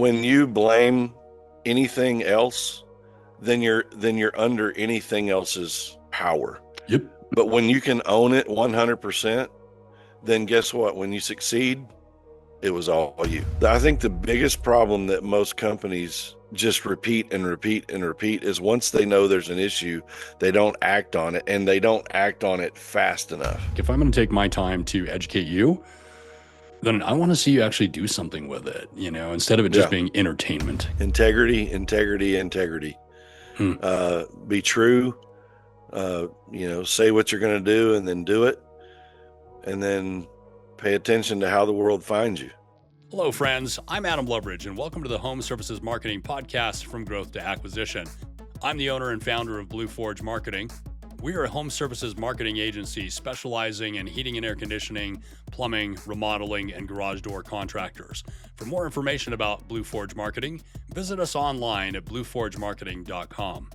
when you blame anything else, then you're under anything else's power. Yep. But when you can own it 100%, then guess what? When you succeed, it was all you. I think the biggest problem that most companies just repeat and repeat and repeat is once they know there's an issue, they don't act on it, and they don't act on it fast enough. If I'm going to take my time to educate you, then I want to see you actually do something with it, instead of it just being entertainment. Integrity, integrity, integrity. Be true, say what you're going to do and then do it. And then pay attention to how the world finds you. Hello, friends. I'm Adam Loveridge, and welcome to the Home Services Marketing Podcast, From Growth to Acquisition. I'm the owner and founder of Blue Forge Marketing. We are a home services marketing agency specializing in heating and air conditioning, plumbing, remodeling, and garage door contractors. For more information about Blue Forge Marketing, visit us online at blueforgemarketing.com.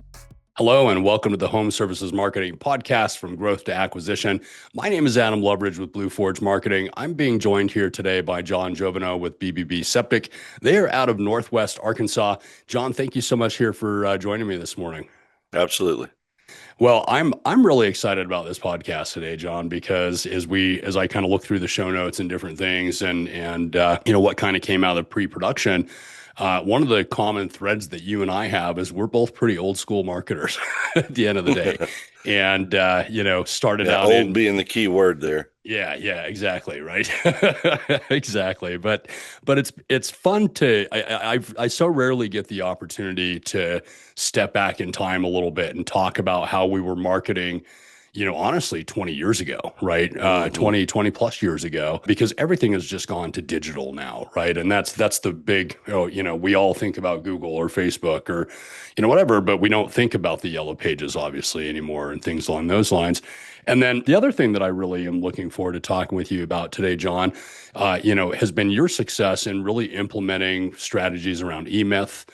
Hello, and welcome to the Home Services Marketing Podcast, From Growth to Acquisition. My name is Adam Loveridge with Blue Forge Marketing. I'm being joined here today by John Jauvenaux with BB Septic. They are out of Northwest Arkansas. John, thank you so much here for joining me this morning. Absolutely. Well, I'm really excited about this podcast today, John, because as I kind of look through the show notes and different things and what kind of came out of the pre-production, one of the common threads that you and I have is we're both pretty old school marketers at the end of the day. And, started out old being the key word there. Yeah, exactly. Right. Exactly. But it's fun I so rarely get the opportunity to step back in time a little bit and talk about how we were marketing, honestly, 20 years ago, right? 20 plus years ago, because everything has just gone to digital now, right? And that's the big, we all think about Google or Facebook or, whatever, but we don't think about the yellow pages, obviously, anymore and things along those lines. And then the other thing that I really am looking forward to talking with you about today, John, has been your success in really implementing strategies around eMyth,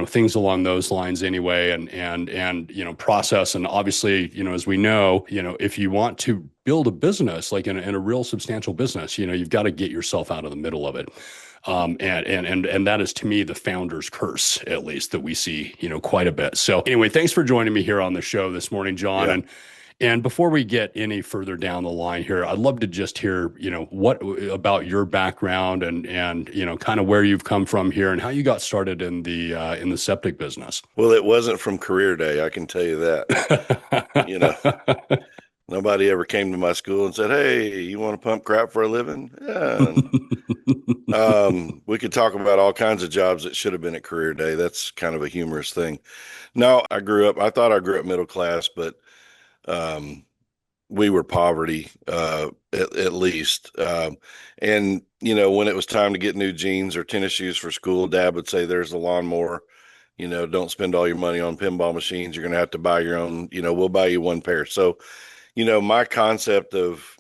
things along those lines anyway, and process. And obviously, as we know, if you want to build a business, like in a real substantial business, you've got to get yourself out of the middle of it. And that is, to me, the founder's curse, at least, that we see, quite a bit. So anyway, thanks for joining me here on the show this morning, John. Yeah. And before we get any further down the line here, I'd love to just hear, what about your background and kind of where you've come from here and how you got started in the septic business. Well, it wasn't from career day, I can tell you that. Nobody ever came to my school and said, "Hey, you want to pump crap for a living?" Yeah. We could talk about all kinds of jobs that should have been at career day. That's kind of a humorous thing. No, I thought I grew up middle class, but we were poverty, at least. And when it was time to get new jeans or tennis shoes for school, Dad would say, "There's a lawnmower, don't spend all your money on pinball machines. You're going to have to buy your own, we'll buy you one pair." So, my concept of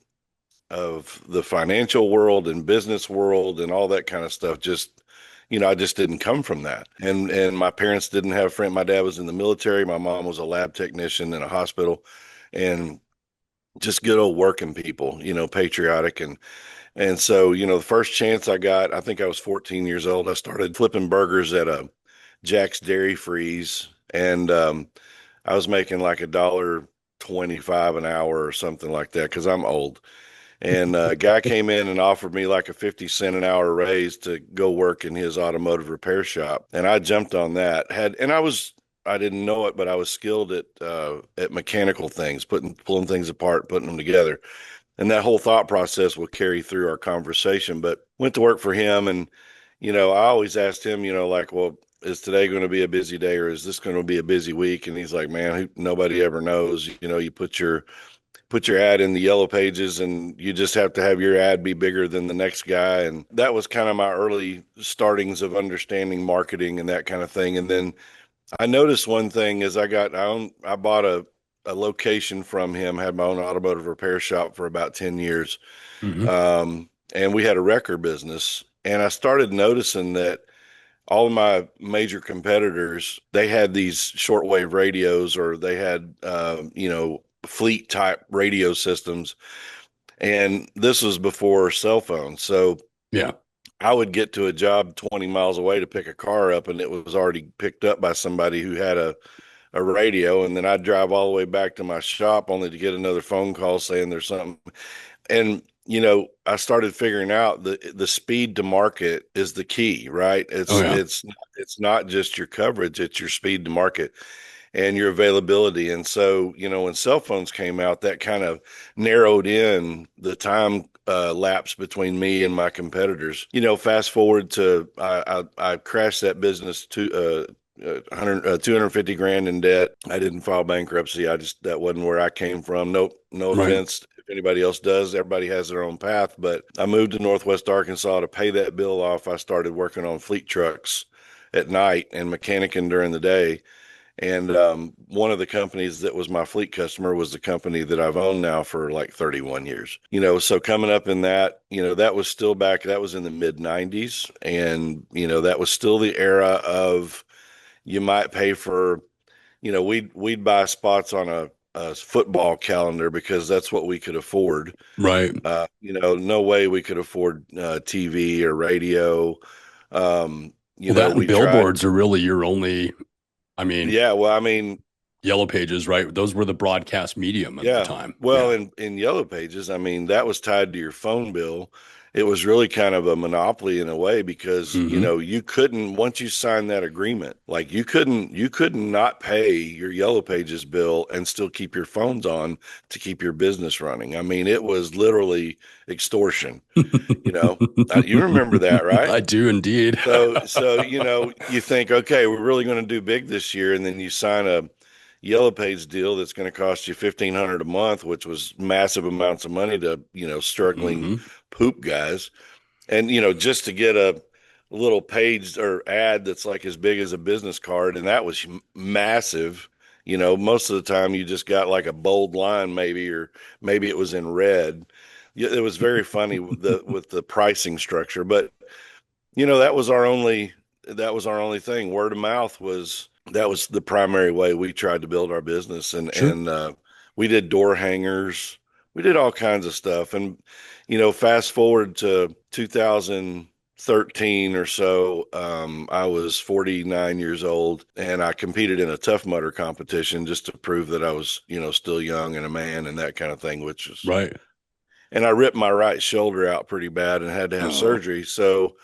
the financial world and business world and all that kind of stuff, just, I just didn't come from that. And my parents didn't have friends. My dad was in the military. My mom was a lab technician in a hospital, and just good old working people, patriotic. And so, the first chance I got, I think I was 14 years old. I started flipping burgers at a Jack's Dairy Freeze. And, I was making like $1.25 an hour or something like that, 'cause I'm old. And a guy came in and offered me like a 50 cent an hour raise to go work in his automotive repair shop. And I jumped on that. I didn't know it, but I was skilled at mechanical things, pulling things apart, putting them together. And that whole thought process will carry through our conversation. But went to work for him, and I always asked him, well, is today going to be a busy day, or is this going to be a busy week? And he's like, "Man, nobody ever knows. You put your ad in the yellow pages, and you just have to have your ad be bigger than the next guy." And that was kind of my early startings of understanding marketing and that kind of thing. And then I noticed one thing is I bought a location from him, had my own automotive repair shop for about 10 years. And we had a wrecker business. And I started noticing that all of my major competitors, they had these shortwave radios, or they had, fleet type radio systems. And this was before cell phones. So yeah, I would get to a job 20 miles away to pick a car up, and it was already picked up by somebody who had a radio. And then I'd drive all the way back to my shop only to get another phone call saying there's something. And, I started figuring out the speed to market is the key, right? Oh yeah. It's not just your coverage, it's your speed to market and your availability. And so, when cell phones came out, that kind of narrowed in the time lapse between me and my competitors. Fast forward to I crashed that business to 250 grand in debt. I didn't file bankruptcy. That wasn't where I came from. Nope. No Right. offense. If anybody else does, everybody has their own path. But I moved to Northwest Arkansas to pay that bill off. I started working on fleet trucks at night and mechanicing during the day. And one of the companies that was my fleet customer was the company that I've owned now for like 31 years. So coming up in that, that was still back, that was in the mid 90s. And, that was still the era of you might pay for, we'd buy spots on a football calendar because that's what we could afford. Right. No way we could afford TV or radio. Well, that and We tried. billboards are really your only, I mean, Yeah. Well, I mean, Yellow Pages, right? Those were the broadcast medium at the yeah. time. Well, Yeah. in Yellow Pages, I mean, that was tied to your phone bill. It was really kind of a monopoly in a way because, Hmm. you couldn't, once you signed that agreement, like you couldn't not pay your Yellow Pages bill and still keep your phones on to keep your business running. I mean, it was literally extortion, you know. You remember that, right? I do indeed. So you think, okay, we're really going to do big this year, and then you sign a Yellow Page deal that's going to cost you 1,500 a month, which was massive amounts of money to struggling Hmm. poop guys, and just to get a little page or ad that's like as big as a business card, and that was massive. Most of the time you just got like a bold line, maybe, or maybe it was in red. Yeah, it was very funny with the pricing structure, but that was our only thing. Word of mouth was the primary way we tried to build our business, and Sure. we did door hangers, we did all kinds of stuff, and fast forward to 2013 or so, I was 49 years old, and I competed in a Tough Mudder competition just to prove that I was still young and a man and that kind of thing, which is, Right. and I ripped my right shoulder out pretty bad and had to have Oh, surgery. So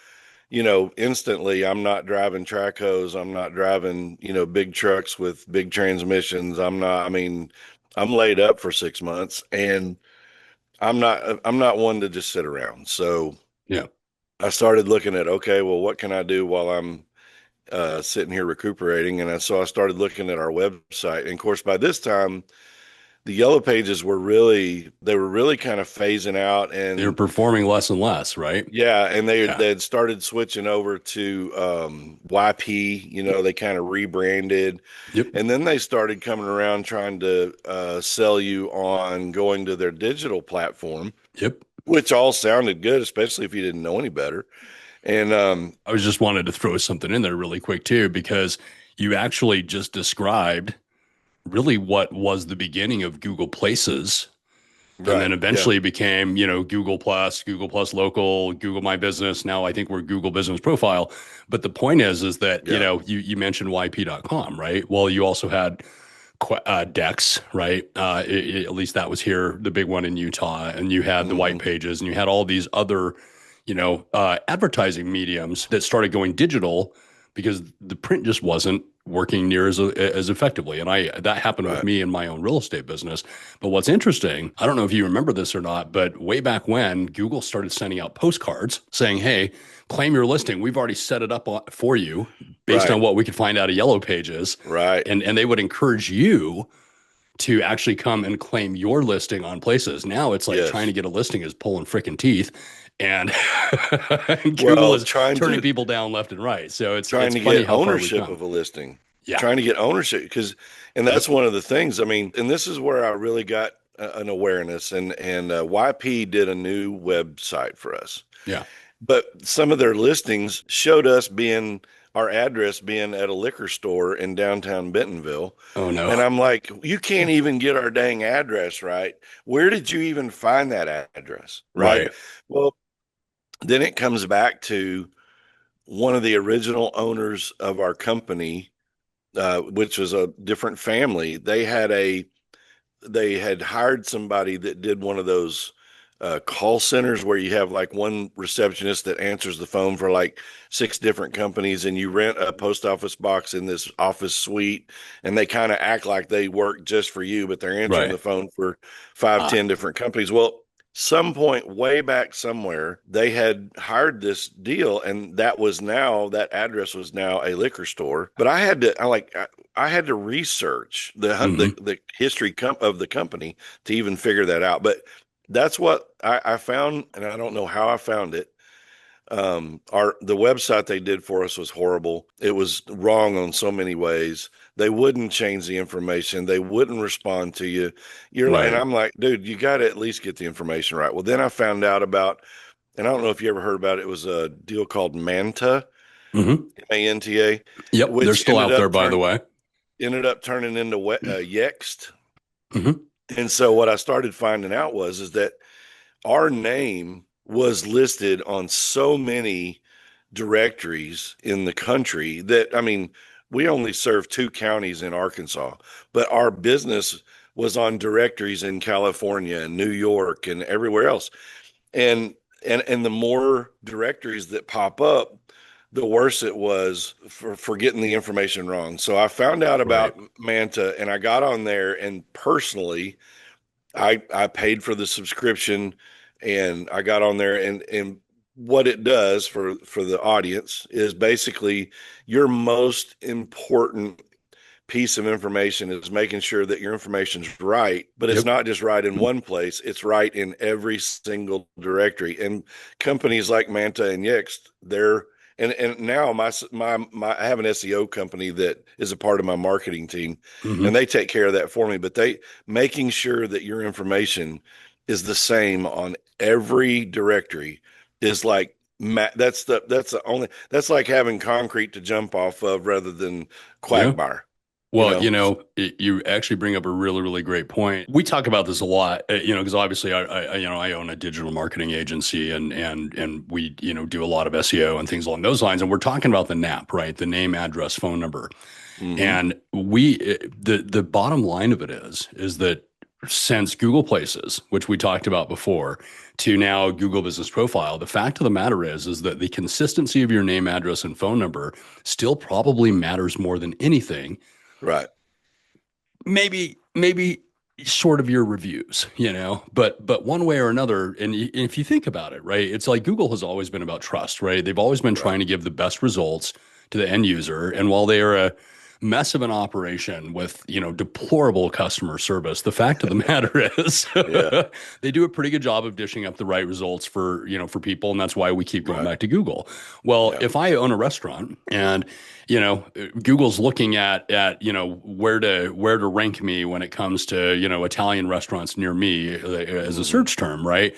instantly I'm not driving track hose. I'm not driving, big trucks with big transmissions. I mean, I'm laid up for 6 months, and I'm not one to just sit around. So yeah. I started looking at, okay, well, what can I do while I'm sitting here recuperating? And so I started looking at our website. And of course, by this time, the Yellow Pages they were really kind of phasing out. They're And performing less and less, right? yeah, and they Yeah. they had started switching over to YP. They kind of rebranded, Yep. and then they started coming around trying to sell you on going to their digital platform, Yep. which all sounded good, especially if you didn't know any better. And I was just wanted to throw something in there really quick too, because you actually just described really what was the beginning of Google Places. And then right, yeah, eventually it became, Google Plus Local, Google My Business. Now I think we're Google Business Profile. But the point is that, yeah, you mentioned YP.com, right? Well, you also had Dex, right? At least that was here, the big one in Utah. And you had the White hmm, Pages and you had all these other, advertising mediums that started going digital because the print just wasn't working near as effectively. And that happened with right, me in my own real estate business. But what's interesting, I don't know if you remember this or not, but way back when Google started sending out postcards saying, "Hey, claim your listing. We've already set it up for you based right, on what we could find out of Yellow Pages." right, And they would encourage you to actually come and claim your listing on Places. Now it's like trying yes. to get a listing is pulling freaking teeth, and Google Well, is turning people down left and right. So trying it's to funny get how far we've ownership come. of a listing, Yeah. trying to get ownership because, and Yep. that's one of the things. I mean, and this is where I really got an awareness, and YP did a new website for us, Yeah. but some of their listings showed us being our address being at a liquor store in downtown Bentonville. Oh And no. I'm like, you can't even get our dang address right. Where did you even find that address? Right. Right. Well, Then it comes back to one of the original owners of our company, which was a different family. They had hired somebody that did one of those call centers where you have like one receptionist that answers the phone for like six different companies, and you rent a post office box in this office suite, and they kind of act like they work just for you, but they're answering Right. the phone for five, Ah, 10 different companies. Well, some point way back somewhere, they had hired this deal, and that address was now a liquor store. But I had to research hmm. the history of the company to even figure that out. But that's what I found, and I don't know how I found it. Our The website they did for us was horrible. It was wrong on so many ways. They wouldn't change the information. They wouldn't respond to you. And Right. I'm like, dude, you got to at least get the information right. Well, then I found out about, and I don't know if you ever heard about it. It was a deal called Manta, Hmm. Manta, Yep. They're which still out there, by the way. ended up turning into Yext. Hmm. And so what I started finding out was is that our name was listed on so many directories in the country that, I mean, we only serve two counties in Arkansas, but our business was on directories in California and New York and everywhere else. And and the more directories that pop up, the worse it was for getting the information wrong. So I found out Right. about Manta, and I got on there, and personally I paid for the subscription, and I got on there, and what it does for the audience is basically your most important piece of information is making sure that your information's right, but it's Yep. not just right in one place, it's right in every single directory. And companies like Manta and Yext, they're and now I have an SEO company that is a part of my marketing team, and Hmm. they take care of that for me. But they making sure that your information is the same on every directory is like that's the only that's like having concrete to jump off of rather than Yeah. quagmire, you Well, know. you actually bring up a really, really great point. We talk about this a lot, because obviously I own a digital marketing agency and we, do a lot of SEO and things along those lines. And we're talking about the NAP, right? The name, address, phone number. Hmm. And the bottom line of it is that since Google Places, which we talked about before, to now Google Business Profile, the fact of the matter is that the consistency of your name, address, and phone number still probably matters more than anything. Right. Maybe sort of your reviews, but one way or another, and if you think about it, right, it's like Google has always been about trust, right? They've always been Right. trying to give the best results to the end user, and while they are a mess of an operation with deplorable customer service, the fact of the matter is Yeah. they do a pretty good job of dishing up the right results for people, and that's why we keep going Right. back to Google. Well, Yeah. if I own a restaurant and you know Google's looking at where to rank me when it comes to Italian restaurants near me as a Hmm. search term, right?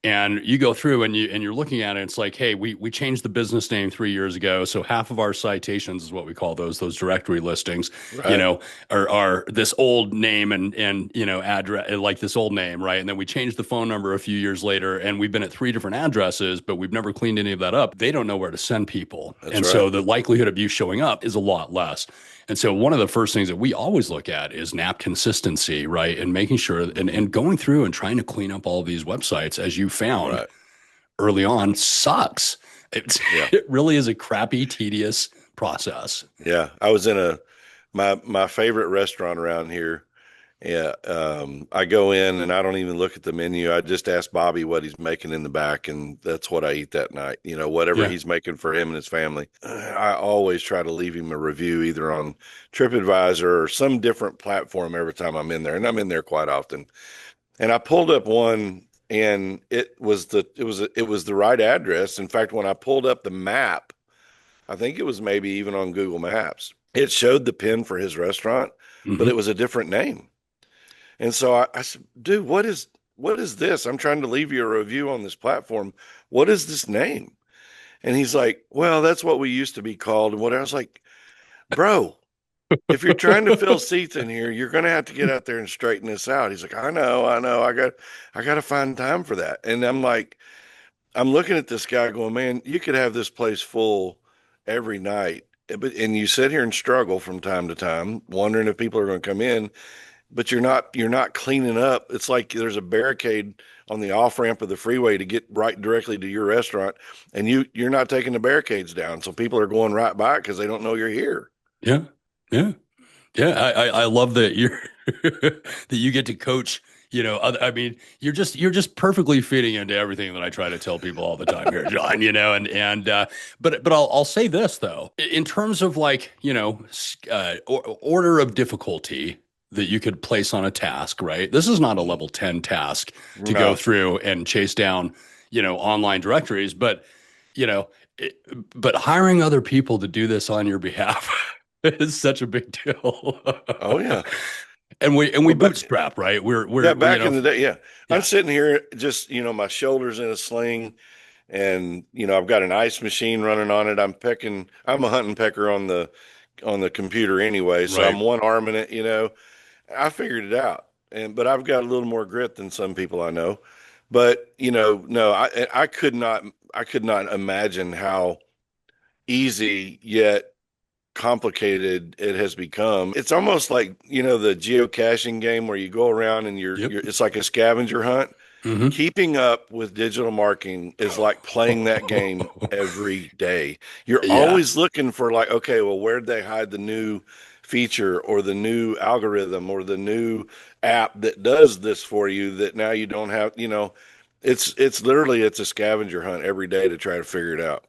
And you go through and you're looking at it, it's like, hey, we changed the business name 3 years ago, so half of our citations is what we call those directory listings, you Right. know are this old name and address, like this old name, right? And then we changed the phone number a few years later, and we've been at three different addresses, but we've never cleaned any of that up. They don't know where to send people, That's and right. so the likelihood of you showing up is a lot less. And so one of the first things that we always look at is NAP consistency, right? And making sure Hmm. and going through and trying to clean up all of these websites, as you found Right. early on, sucks. It's, Yeah. it really is a crappy, tedious process. Yeah. I was in my favorite restaurant around here. Yeah. I go in and I don't even look at the menu. I just ask Bobby what he's making in the back, and that's what I eat that night. Whatever Yeah. he's making for him and his family. I always try to leave him a review either on TripAdvisor or some different platform every time I'm in there, and I'm in there quite often. And I pulled up one, and it was the right address. In fact, when I pulled up the map, I think it was maybe even on Google Maps, it showed the pin for his restaurant, but it Hmm. was a different name. And so I said, dude, what is this? I'm trying to leave you a review on this platform. What is this name? And he's like, well, that's what we used to be called. And what I was like, bro, if you're trying to fill seats in here, you're going to have to get out there and straighten this out. He's like, I know, I got to find time for that. And I'm like, I'm looking at this guy going, man, you could have this place full every night. And you sit here and struggle from time to time, wondering if people are going to come in, but you're not cleaning up. It's like there's a barricade on the off ramp of the freeway to get right directly to your restaurant, and you're not taking the barricades down, so people are going right by because they don't know you're here. Yeah. Yeah. Yeah, I love that you're that you get to coach, I mean, you're just perfectly fitting into everything that I try to tell people all the time here, John, and but I'll say this though, in terms of like, order of difficulty that you could place on a task, right? This is not a level 10 task to go No. through and chase down, online directories, but you know, it, but hiring other people to do this on your behalf is such a big deal. Oh yeah. And we Well, but bootstrap, right? yeah, We're back in the day, yeah. I'm yeah, sitting here just, my shoulders in a sling, and I've got an ice machine running on it. I'm a hunting pecker on the computer anyway, so right. I'm one arm in it. I figured it out. But I've got a little more grit than some people I know. But, no, I could not imagine how easy yet complicated it has become. It's almost like, the geocaching game where you go around and Yep. it's like a scavenger hunt. Hmm. Keeping up with digital marketing is like playing that game every day. You're Yeah. always looking for like, okay, well, where'd they hide the new feature or the new algorithm or the new app that does this for you that now you don't have. It's literally it's a scavenger hunt every day to try to figure it out.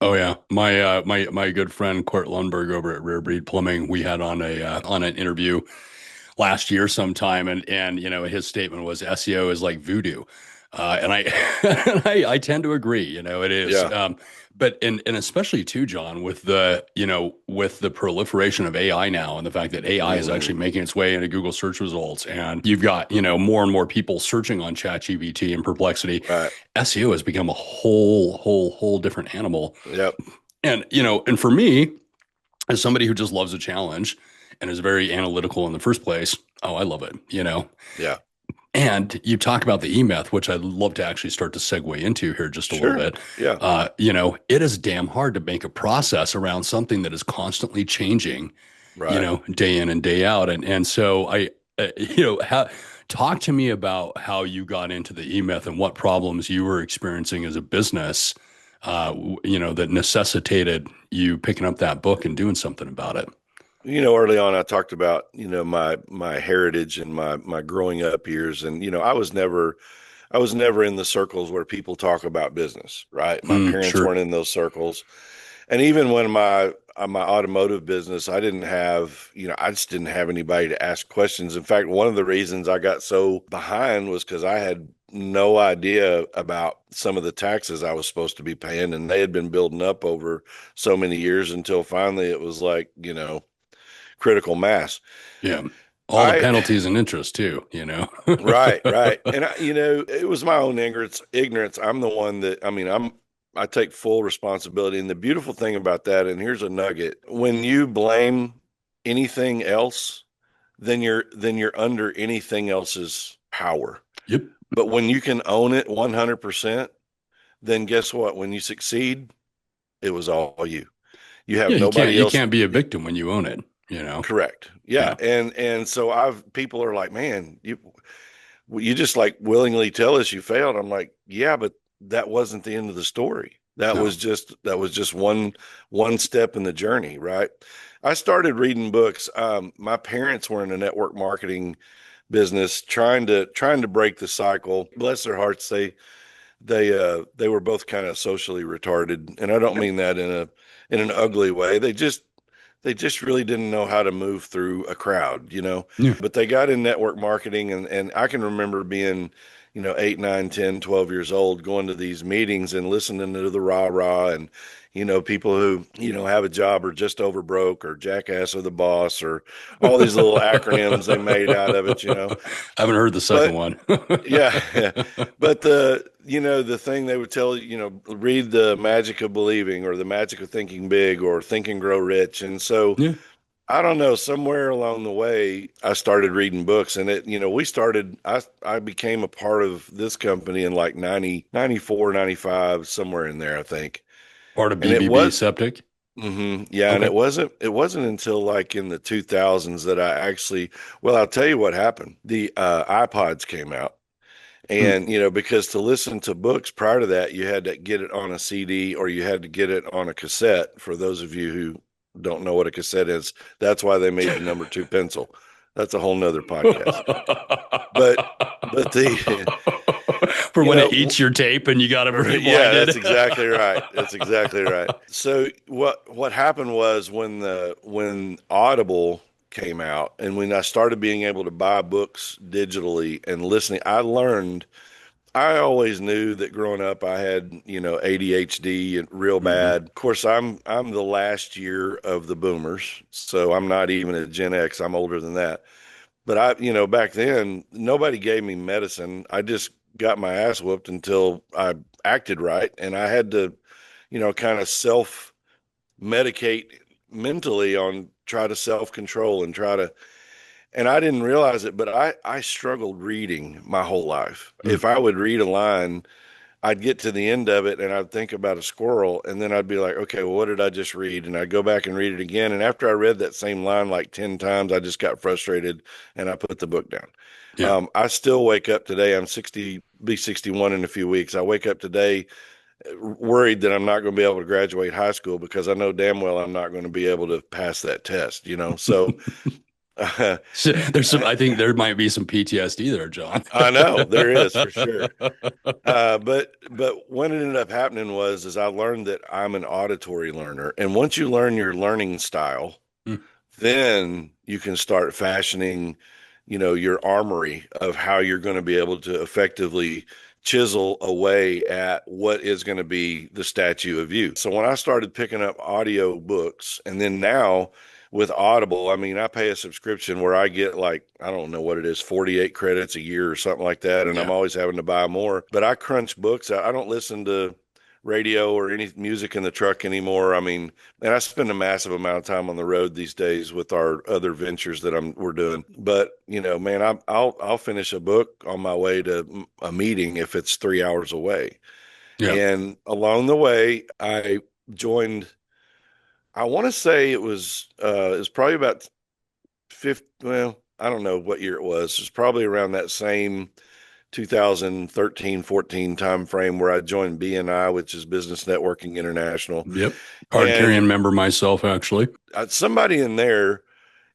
Oh yeah. My good friend Court Lundberg over at Rare Breed Plumbing, we had on an interview last year sometime, and his statement was SEO is like voodoo, and I and I tend to agree. It is, Yeah. but and especially too, John, with the proliferation of AI now, and the fact that AI is Hmm. actually making its way into Google search results, and you've got more and more people searching on ChatGPT and Perplexity. Right. SEO has become a whole different animal, Yep. and for me, as somebody who just loves a challenge and is very analytical in the first place, oh, I love it. Yeah. And you talk about the e-myth, which I'd love to actually start to segue into here just a little Sure. bit. Yeah. It is damn hard to make a process around something that is constantly changing, Right. day in and day out. And so talk to me about how you got into the e-myth and what problems you were experiencing as a business, that necessitated you picking up that book and doing something about it. Early on, I talked about, my heritage and my growing up years. And, I was never in the circles where people talk about business, right? My parents Sure. weren't in those circles. And even when my automotive business, I just didn't have anybody to ask questions. In fact, one of the reasons I got so behind was because I had no idea about some of the taxes I was supposed to be paying, and they had been building up over so many years until finally it was like, critical mass. Yeah. All the I penalties and interest too. Right, right. And it was my own ignorance. I'm the one that, I take full responsibility. And the beautiful thing about that, and here's a nugget, when you blame anything else, then you're under anything else's power. Yep. But when you can own it 100%, then guess what? When you succeed, it was all you. You have Yeah, you can't nobody you else. can't be a victim when you own it. Correct. Yeah. Yeah. And so people are like, man, you just like willingly tell us you failed. I'm like, yeah, but that wasn't the end of the story. No. That was just one step in the journey, right? I started reading books. My parents were in a network marketing business, trying to break the cycle. Bless their hearts, they were both kind of socially retarded, and I don't mean that in an ugly way. They just really didn't know how to move through a crowd. Yeah. But they got in network marketing, and I can remember being, 8, 9, 10, 12 years old, going to these meetings and listening to the rah rah and, people who, have a job or just over broke or jackass or the boss or all these little acronyms they made out of it. I haven't heard the second But one. yeah, yeah. But the thing they would tell you, read The Magic of Believing or The Magic of Thinking Big or Think and Grow Rich. And so Yeah. I don't know, somewhere along the way, I started reading books and I became a part of this company in like 90, 94, 95, somewhere in there, I think. Part of And it BB was, Septic? yeah. And Okay. it wasn't until like in the 2000s that well, I'll tell you what happened. The iPods came out. Hmm. And, because to listen to books prior to that, you had to get it on a CD or you had to get it on a cassette. For those of you who don't know what a cassette is, that's why they made the number two pencil. That's a whole nother podcast. But, but the, For you when it know, eats your tape and you got to yeah, rewind that's it. exactly right. That's exactly right. So what happened was when Audible came out and when I started being able to buy books digitally and listening, I always knew that growing up I had, ADHD and real Hmm. bad. Of course, I'm the last year of the boomers, so I'm not even a Gen X. I'm older than that. But back then nobody gave me medicine. I just got my ass whooped until I acted right, and I had to, kind of self medicate mentally on try to self control and try to and I didn't realize it, but I struggled reading my whole life. If I would read a line, I'd get to the end of it and I'd think about a squirrel and then I'd be like, okay, well, what did I just read? And I'd go back and read it again. And after I read that same line like 10 times, I just got frustrated and I put the book down. Yeah. I still wake up today. I'm 60, be 61 in a few weeks. I wake up today worried that I'm not going to be able to graduate high school because I know damn well I'm not going to be able to pass that test. So So there's some, I think there might be some PTSD there, John. I know there is for sure. But what ended up happening is I learned that I'm an auditory learner, and once you learn your learning style, then you can start fashioning, your armory of how you're going to be able to effectively chisel away at what is going to be the statue of you. So when I started picking up audio books, and then now with Audible, I mean, I pay a subscription where I get like, I don't know what it is, 48 credits a year or something like that. And I'm Yeah. always having to buy more, but I crunch books. I don't listen to radio or any music in the truck anymore. I mean, and I spend a massive amount of time on the road these days with our other ventures that we're doing. But man, I'll finish a book on my way to a meeting if it's 3 hours away. Yeah. And along the way, I joined. I want to say it was probably about 50. Well, I don't know what year it was. It's probably around that same 2013, 14 time frame where I joined BNI, which is Business Networking International. Yep. Card And carrying member myself, actually. somebody in there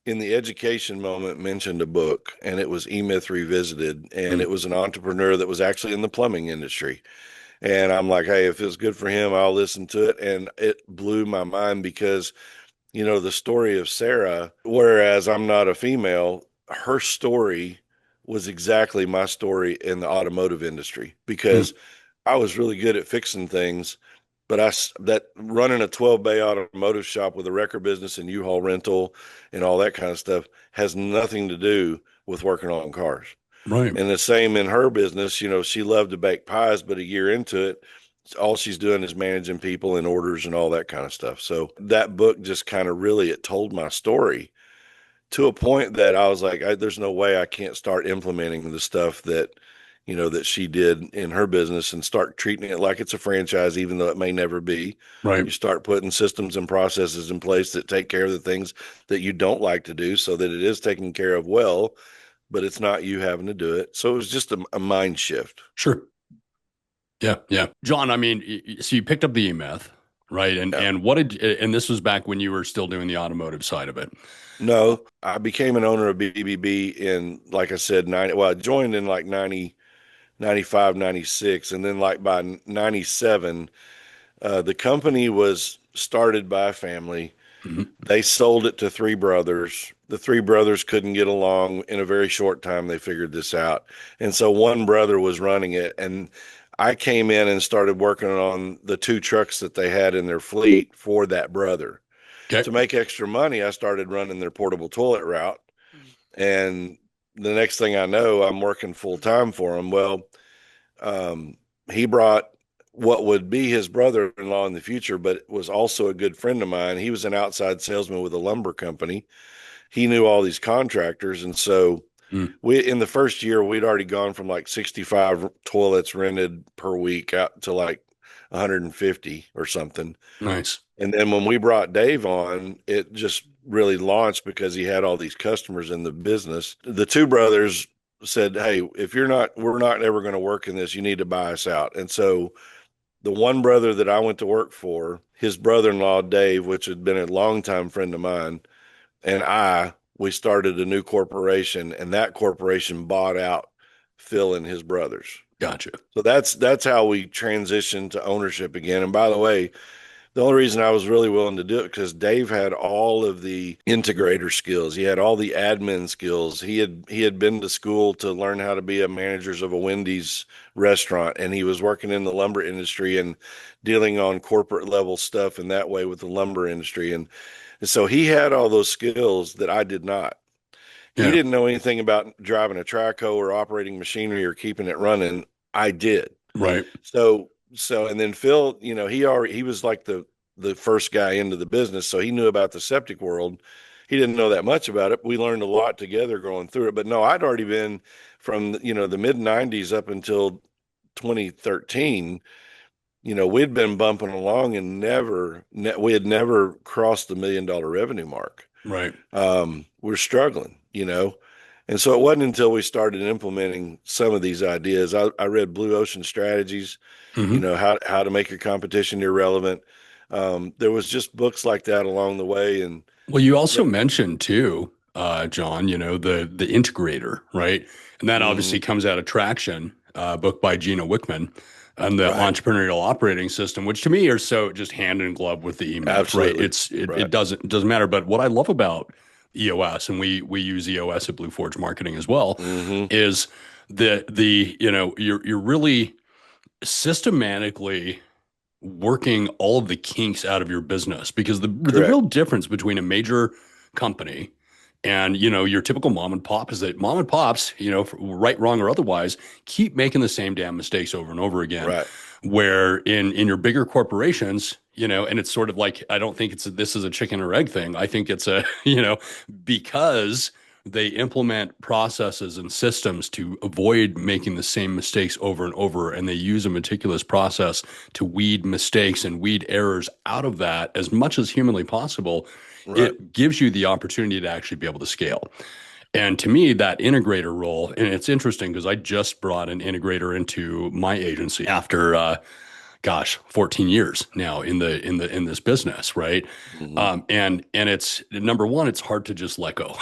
in the education moment mentioned a book, and it was E-Myth Revisited, and Mm. it was an entrepreneur that was actually in the plumbing industry. And I'm like, hey, if it's good for him, I'll listen to it. And it blew my mind because, the story of Sarah, whereas I'm not a female, her story was exactly my story in the automotive industry Mm. because I was really good at fixing things, but that running a 12 bay automotive shop with a record business and U-Haul rental and all that kind of stuff has nothing to do with working on cars. Right. And the same in her business, she loved to bake pies, but a year into it, all she's doing is managing people and orders and all that kind of stuff. So that book just kind of really it told my story to a point that I was like, there's no way I can't start implementing the stuff that she did in her business and start treating it like it's a franchise, even though it may never be. Right. You start putting systems and processes in place that take care of the things that you don't like to do so that it is taken care of well, but it's not you having to do it. So it was just a mind shift. Sure. Yeah. Yeah. John, I mean, so you picked up the E-Myth, right? Yeah. And what did, and this was back when you were still doing the automotive side of it. No, I became an owner of BBB in, like I said, 90. Well, I joined in like 90, 95, 96. And then like by 97, the company was started by a family. Mhm. They sold it to three brothers. The three brothers couldn't get along. In a very short time, they figured this out. And so one brother was running it. And I came in and started working on the two trucks that they had in their fleet for that brother. Okay. To make extra money, I started running their portable toilet route. And the next thing I know, I'm working full time for him. Well, um, he brought what would be his brother-in-law in the future, but was also a good friend of mine. He was an outside salesman with a lumber company. He knew all these contractors, and so Mm, we in the first year we'd already gone from like 65 toilets rented per week out to like 150 or something. nice. And then when we brought Dave on, it just really launched because he had all these customers in the business. The two brothers said, "Hey, if we're not ever going to work in this, you need to buy us out." And so the one brother that I went to work for, his brother-in-law, Dave, which had been a longtime friend of mine, and we started a new corporation, and that corporation bought out Phil and his brothers. Gotcha. So that's how we transitioned to ownership again. And by the way, the only reason I was really willing to do it because Dave had all of the integrator skills. He had all the admin skills. He had been to school to learn how to be a manager of a Wendy's restaurant, and he was working in the lumber industry and dealing on corporate level stuff in that way with the lumber industry. And so he had all those skills that I did not. He Yeah. didn't know anything about driving a track hoe or operating machinery or keeping it running. I did. Right. And then Phil, he was like the first guy into the business, so he knew about the septic world. He didn't know that much about it. We learned a lot together going through it. But no, I'd already been from the mid '90s up until 2013. We'd been bumping along and we had never crossed the $1 million revenue mark. Right. We're struggling, and so it wasn't until we started implementing some of these ideas. I read Blue Ocean Strategies, Hmm. how to make your competition irrelevant. There was just books like that along the way, and Well, you also yeah, mentioned too, John, the integrator, right? And that mhm, obviously comes out of Traction, book by Gino Wickman, and the right, entrepreneurial operating system, which to me are so just hand in glove with the EMAP, right? absolutely, It right, doesn't matter. But what I love about EOS, and we use EOS at Blue Forge Marketing as well, hmm, is you're really systematically working all of the kinks out of your business because the real correct, difference between a major company and your typical mom and pop is that mom and pops, right, wrong, or otherwise, keep making the same damn mistakes over and over again. right, Where in your bigger corporations, and it's sort of like I don't think this is a chicken or egg thing. I think it's a because they implement processes and systems to avoid making the same mistakes over and over, and they use a meticulous process to weed mistakes and weed errors out of that as much as humanly possible. right, It gives you the opportunity to actually be able to scale. And to me, that integrator role, and it's interesting because I just brought an integrator into my agency after 14 years now in this business, right? hmm, And it's number one, it's hard to just let go.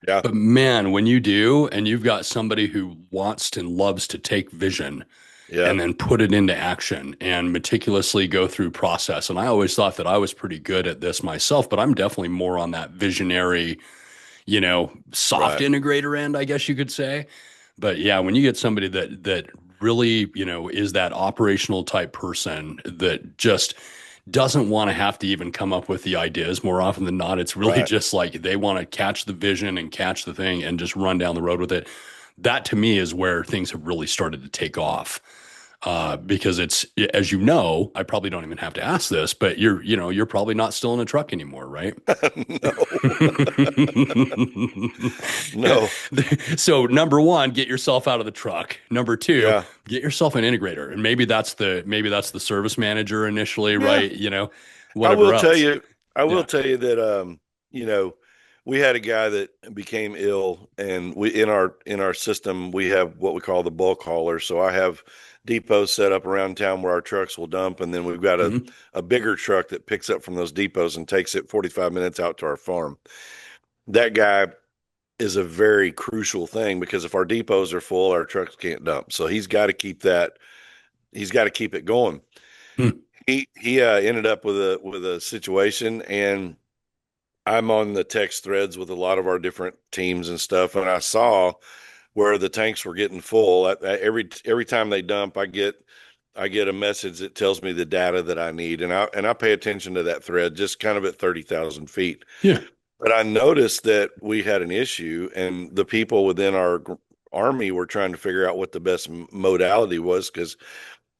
yeah, But man, when you do, and you've got somebody who wants and loves to take vision yeah, and then put it into action and meticulously go through process. And I always thought that I was pretty good at this myself, but I'm definitely more on that visionary, soft right, integrator end, I guess you could say. But yeah, when you get somebody that really, is that operational type person that just doesn't want to have to even come up with the ideas more often than not, it's really right. just like they want to catch the vision and catch the thing and just run down the road with it. That to me is where things have really started to take off. Because it's, as you know, I probably don't even have to ask this, but you're probably not still in a truck anymore, right? No, no, So number one, get yourself out of the truck. Number two, yeah, get yourself an integrator. And maybe that's the service manager initially, yeah. right? I Whatever will tell else. you, I will Yeah. tell you that you know, we had a guy that became ill, and we in our system we have what we call the bulk hauler. So I have depots set up around town where our trucks will dump, and then we've got a Hmm. a bigger truck that picks up from those depots and takes it 45 minutes out to our farm. That guy is a very crucial thing because if our depots are full, our trucks can't dump. So he's got to keep that. He's got to keep it going. He ended up with a situation, and I'm on the text threads with a lot of our different teams and stuff, and I saw where the tanks were getting full. Every time they dump, I get a message that tells me the data that I need, and I pay attention to that thread just kind of at 30,000 feet. Yeah. But I noticed that we had an issue, and the people within our army were trying to figure out what the best modality was because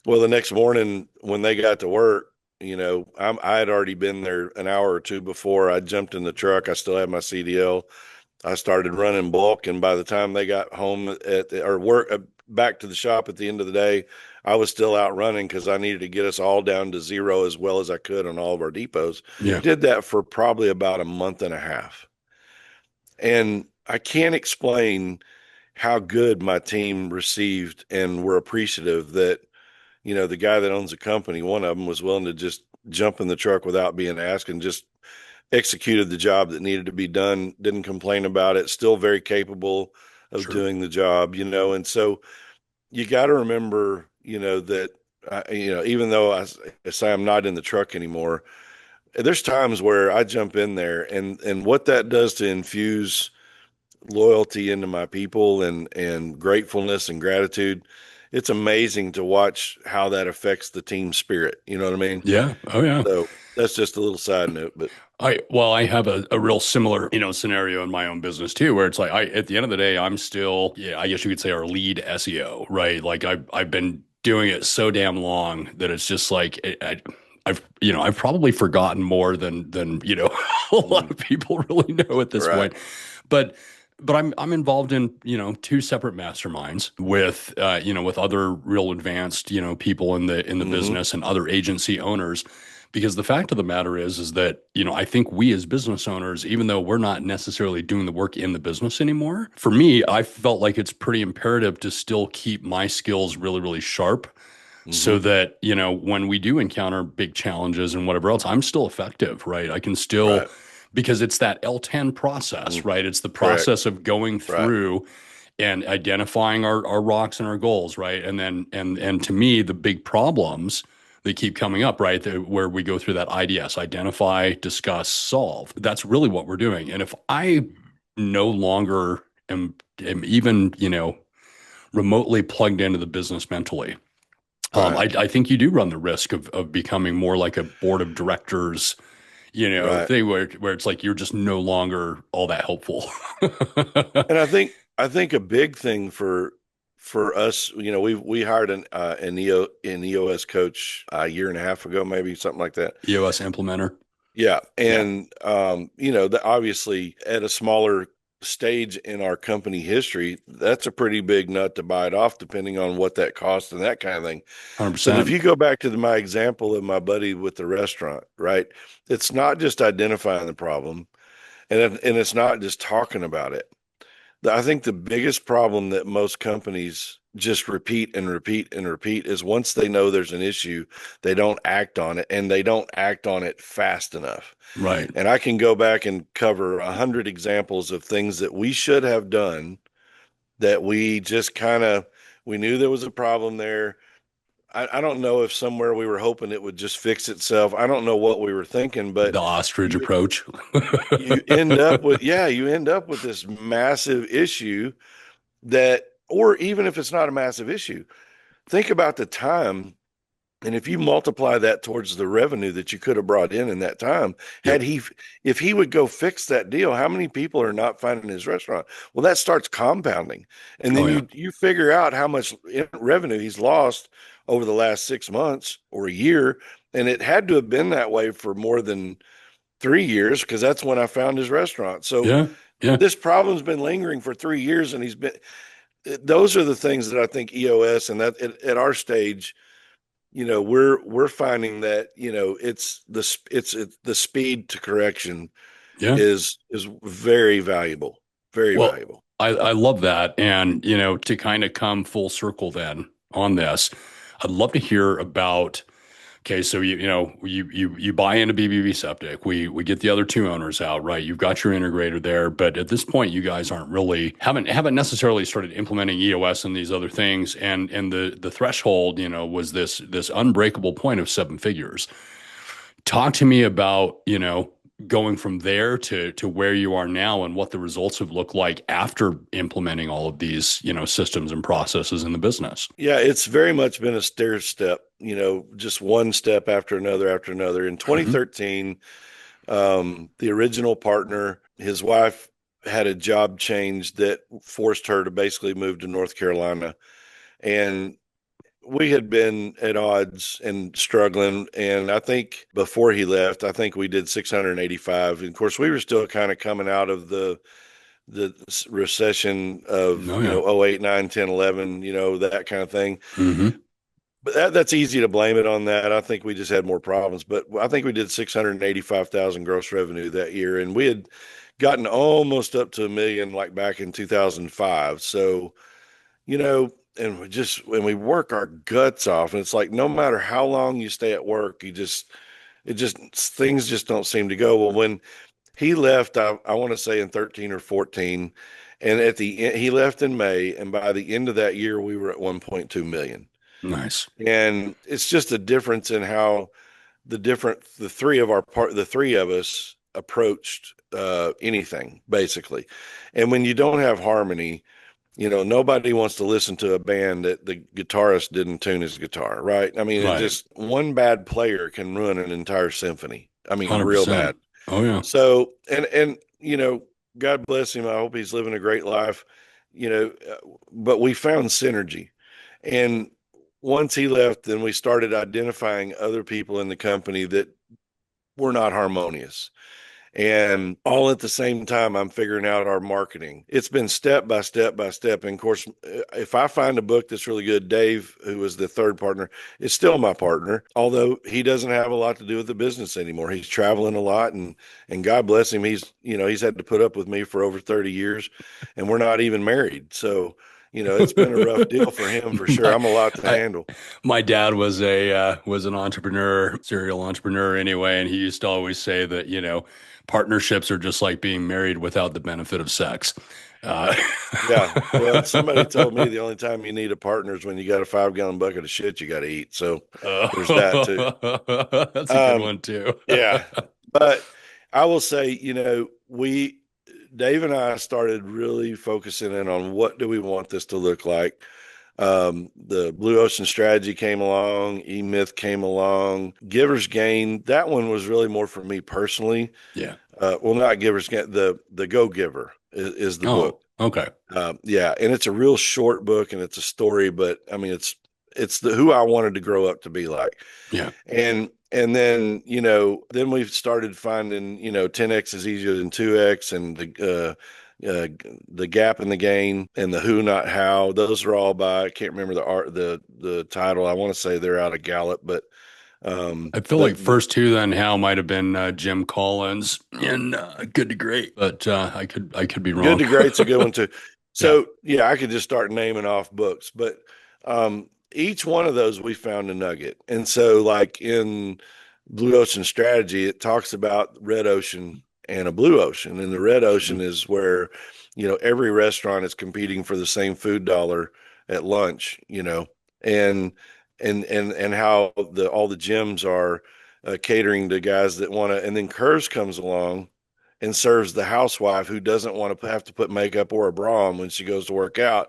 Well, the next morning when they got to work, I had already been there an hour or two before. I jumped in the truck. I still had my CDL. I started running bulk, and by the time they got home or work back to the shop at the end of the day, I was still out running because I needed to get us all down to zero as well as I could on all of our depots. Yeah, Did that for probably about a month and a half, and I can't explain how good my team received and were appreciative that the guy that owns the company, one of them was willing to just jump in the truck without being asked and just executed the job that needed to be done, didn't complain about it, still very capable of sure. doing the job, and so you got to remember, that, even though I say I'm not in the truck anymore, there's times where I jump in there and what that does to infuse loyalty into my people and gratefulness and gratitude. It's amazing to watch how that affects the team spirit. You know what I mean? Yeah. Oh, yeah. So that's just a little side note, but I have a real similar, scenario in my own business too, where it's like at the end of the day, I'm still, yeah, I guess you could say our lead SEO, right? Like I've been doing it so damn long that it's just like I've probably forgotten more than a lot mm, of people really know at this right. point. But but I'm involved in, two separate masterminds with with other real advanced, people in the Hmm. business and other agency owners. Because the fact of the matter is that, I think we as business owners, even though we're not necessarily doing the work in the business anymore, for me, I felt like it's pretty imperative to still keep my skills really, really sharp so Hmm. that, when we do encounter big challenges and whatever else, I'm still effective, right? I can still, Right. because it's that L10 process, Mm, right? It's the correct. process of going Right. through and identifying our rocks and our goals, right? And then and to me, the big problems that keep coming up, right? Where we go through that IDS, identify, discuss, solve. That's really what we're doing. And if I no longer am even, remotely plugged into the business mentally, Right. I think you do run the risk of becoming more like a board of directors, Right. thing where it's like you're just no longer all that helpful. And I think a big thing for us, we hired an EOS coach a year and a half ago, maybe something like that. EOS implementer. Yeah, Yeah, and obviously at a smaller stage in our company history, that's a pretty big nut to bite off, depending on what that costs and that kind of thing. But if 100%. you go back to my example of my buddy with the restaurant, right? It's not just identifying the problem, and it's not just talking about it. I think the biggest problem that most companies just repeat and repeat and repeat is once they know there's an issue, they don't act on it and they don't act on it fast enough. Right. And I can go back and cover 100 examples of things that we should have done that we just we knew there was a problem there. I don't know if somewhere we were hoping it would just fix itself. I don't know what we were thinking, but The ostrich you approach. you end up with this massive issue that, or even if it's not a massive issue, think about the time. And if you multiply that towards the revenue that you could have brought in that time, Yep. if he would go fix that deal, how many people are not finding his restaurant? Well, that starts compounding. And Oh then yeah. you figure out how much revenue he's lost over the last 6 months or a year. And it had to have been that way for more than 3 years because that's when I found his restaurant. So Yeah. Yeah. this problem's been lingering for 3 years and those are the things that I think EOS and that at our stage, we're finding that, it's the speed to correction Yeah. is very valuable, very Well, valuable. I love that. And, to kind of come full circle then on this, I'd love to hear about. Okay, so you buy into BB Septic. We get the other two owners out, right? You've got your integrator there, but at this point, you guys aren't really haven't necessarily started implementing EOS and these other things. And the threshold, was this unbreakable point of seven figures. Talk to me about, going from there to where you are now and what the results have looked like after implementing all of these, systems and processes in the business. Yeah, it's very much been a stair step, just one step after another after another. In Hmm. 2013, the original partner, his wife had a job change that forced her to basically move to North Carolina. And we had been at odds and struggling. And I think before he left, I think we did 685. And of course, we were still kind of coming out of the recession of, Oh yeah. oh 08, 9, 10, 11, that kind of thing. Hmm. But that's easy to blame it on that. I think we just had more problems. But I think we did 685,000 gross revenue that year. And we had gotten almost up to a million like back in 2005. So, you know, and when we work our guts off, and it's like no matter how long you stay at work, things just don't seem to go. Well, when he left, I want to say in 13 or 14, and at the end, he left in May, and by the end of that year, we were at 1.2 million. Nice. And it's just a difference in how the three of us approached anything basically. And when you don't have harmony, nobody wants to listen to a band that the guitarist didn't tune his guitar, right? I mean, it Right. just one bad player can ruin an entire symphony. I mean, real 100%. bad. Oh yeah. So, and God bless him. I hope he's living a great life. But we found synergy, and once he left, then we started identifying other people in the company that were not harmonious. And all at the same time, I'm figuring out our marketing. It's been step by step by step. And of course, if I find a book that's really good, Dave, who was the third partner, is still my partner, although he doesn't have a lot to do with the business anymore. He's traveling a lot, and God bless him. He's had to put up with me for over 30 years, and we're not even married. So, it's been a rough deal for him for sure. my, I'm a lot to I, handle. my dad was an entrepreneur, serial entrepreneur anyway, and he used to always say that, partnerships are just like being married without the benefit of sex. Uh, Yeah. Well, and somebody told me the only time you need a partner is when you got a 5 gallon bucket of shit you got to eat. So there's that too. that's a good Um, one too. yeah. But I will say, Dave and I started really focusing in on what do we want this to look like. The Blue Ocean strategy came along, E-Myth came along, Giver's Gain. That one was really more for me personally. Yeah. Well, not Giver's Gain, the Go Giver is the book. Oh, okay. Yeah, and it's a real short book and it's a story, but I mean it's the who I wanted to grow up to be like. Yeah. And then, then we've started finding, 10x is easier than 2x, and the gap and the gain and the who not how. Those are all by, I can't remember the title. I want to say they're out of Gallup, but I feel like first two then Hal might have been Jim Collins and Good to Great, but I could be Good wrong. to Great's a good one too. Yeah. So yeah, I could just start naming off books, but each one of those we found a nugget. And so, like in Blue Ocean Strategy, it talks about red ocean and a blue ocean. And the red ocean Mhm. is where every restaurant is competing for the same food dollar at lunch. And and how the all the gyms are catering to guys that want to. And then Curves comes along and serves the housewife who doesn't want to have to put makeup or a bra on when she goes to work out.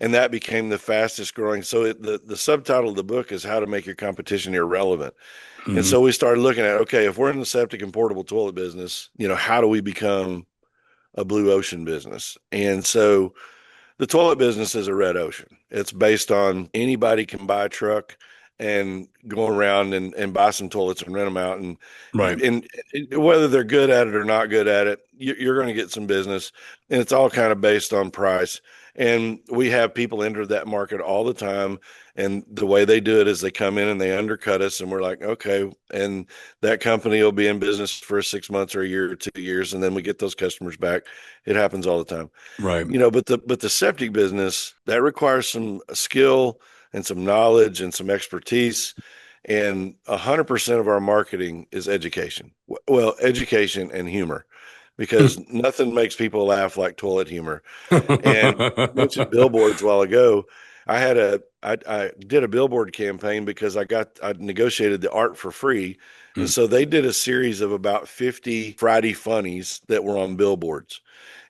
And that became the fastest growing. So the subtitle of the book is How to Make Your Competition Irrelevant. And Mhm. so we started looking at, okay, if we're in the septic and portable toilet business, how do we become a blue ocean business? And so the toilet business is a red ocean. It's based on anybody can buy a truck and go around and buy some toilets and rent them out. And Right. whether they're good at it or not good at it, you're going to get some business. And it's all kind of based on price. And we have people enter that market all the time. And the way they do it is they come in and they undercut us. And we're like, okay. And that company will be in business for 6 months or a year or 2 years. And then we get those customers back. It happens all the time. Right. But the septic business that requires some skill and some knowledge and some expertise, and 100% of our marketing is education. Well, education and humor, because nothing makes people laugh like toilet humor. And you mentioned billboards a while ago. I did a billboard campaign because I negotiated the art for free. And Mm. so they did a series of about 50 Friday funnies that were on billboards.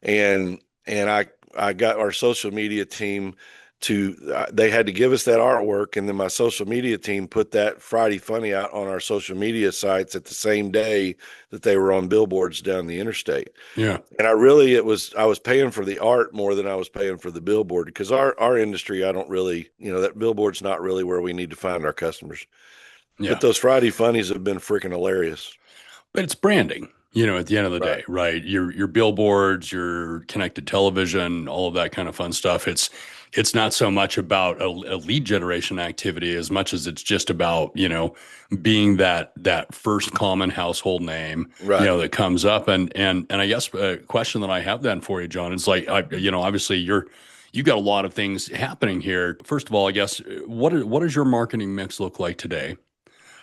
And I got our social media team they had to give us that artwork, and then my social media team put that Friday Funny out on our social media sites at the same day that they were on billboards down the interstate. Yeah. And I was paying for the art more than I was paying for the billboard, because our industry, I don't really, that billboard's not really where we need to find our customers. But Yeah. those Friday Funnies have been freaking hilarious. But it's branding, at the end of the Right. day, right? Your billboards, your connected television, all of that kind of fun stuff. It's not so much about a lead generation activity as much as it's just about, being that first common household name, Right. that comes up. And I guess a question that I have then for you, John, is like, obviously you've got a lot of things happening here. First of all, I guess what does your marketing mix look like today?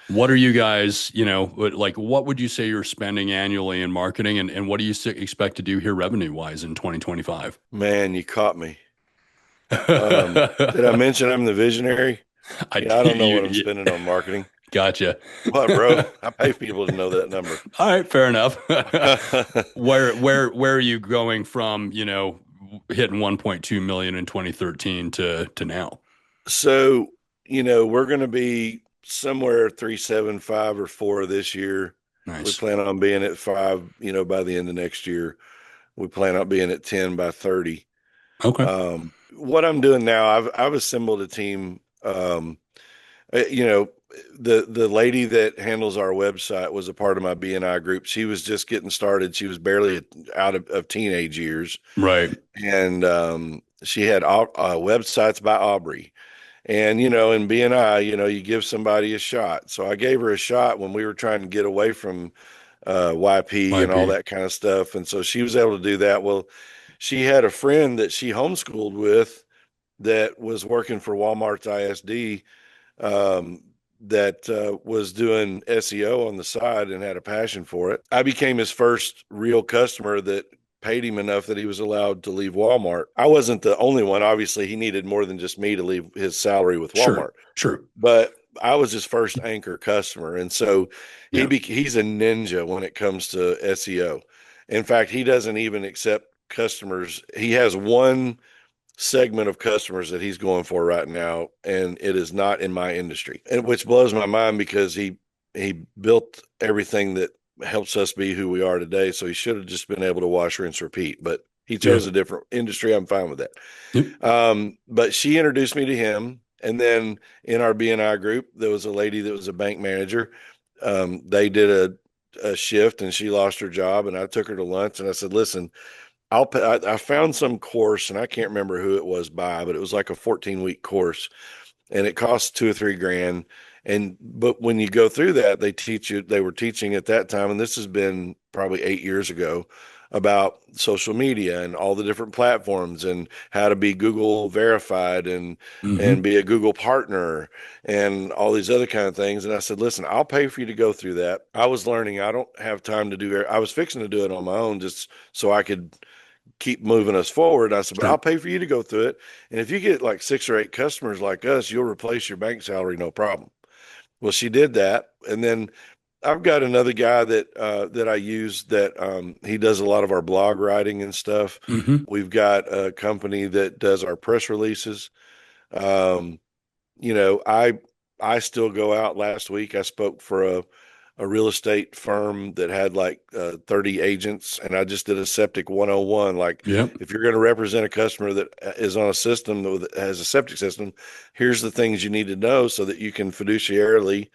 What are you guys, like what would you say you're spending annually in marketing, and what do you expect to do here revenue wise in 2025? Man, you caught me. Did I I mention I'm the visionary? Yeah, I don't know what I'm you spending on marketing. gotcha. What, bro? I pay people to know that number. All right, fair enough. Where are you going from, hitting 1.2 million in 2013 to now? So, we're going to be somewhere 375 or four this year. We Nice. plan on being at five, by the end of next year. We plan on being at 10 by 30. Okay. What I'm doing now, I've assembled a team. You know, the lady that handles our website was a part of my BNI group. She was just getting started. She was barely out of teenage years, Right. and she had websites by Aubrey. And in BNI, you give somebody a shot. So I gave her a shot when we were trying to get away from YP and all YP. that kind of stuff. And so she was able to do that. Well, she had a friend that she homeschooled with that was working for Walmart's ISD, um, that was doing SEO on the side and had a passion for it. I became his first real customer that paid him enough that he was allowed to leave Walmart. I wasn't the only one. Obviously, he needed more than just me to leave his salary with Sure. Walmart, Sure. but I was his first anchor customer. And so Yeah. he's a ninja when it comes to SEO. In fact, he doesn't even accept customers. He has one segment of customers that he's going for right now, and it is not in my industry, and which blows my mind because he built everything that helps us be who we are today. So he should have just been able to wash, rinse, repeat, but he Yeah. chose a different industry. I'm fine with that. Yep. But she introduced me to him, and then in our BNI group, there was a lady that was a bank manager. They did a shift, and she lost her job, and I took her to lunch, and I said, "Listen, I'll pay, I found some course, and I can't remember who it was by, but it was like a 14-week course, and it costs 2 or 3 grand. But when you go through that, they were teaching at that time, and this has been probably 8 years ago, about social media and all the different platforms and how to be Google verified and Mm-hmm. be a Google partner and all these other kind of things." And I said, "Listen, I'll pay for you to go through that." I was learning. I don't have time to do it. I was fixing to do it on my own just so I could keep moving us forward. I said, "But Sure. I'll pay for you to go through it. And if you get like 6 or 8 customers like us, you'll replace your bank salary, no problem." Well, she did that. And then I've got another guy that I use that he does a lot of our blog writing and stuff. Mm-hmm. We've got a company that does our press releases. Um, I still go out. Last week I spoke for a real estate firm that had like 30 agents, and I just did a septic 101. Like, Yep. if you're going to represent a customer that is on a system that has a septic system, here's the things you need to know so that you can fiduciarily,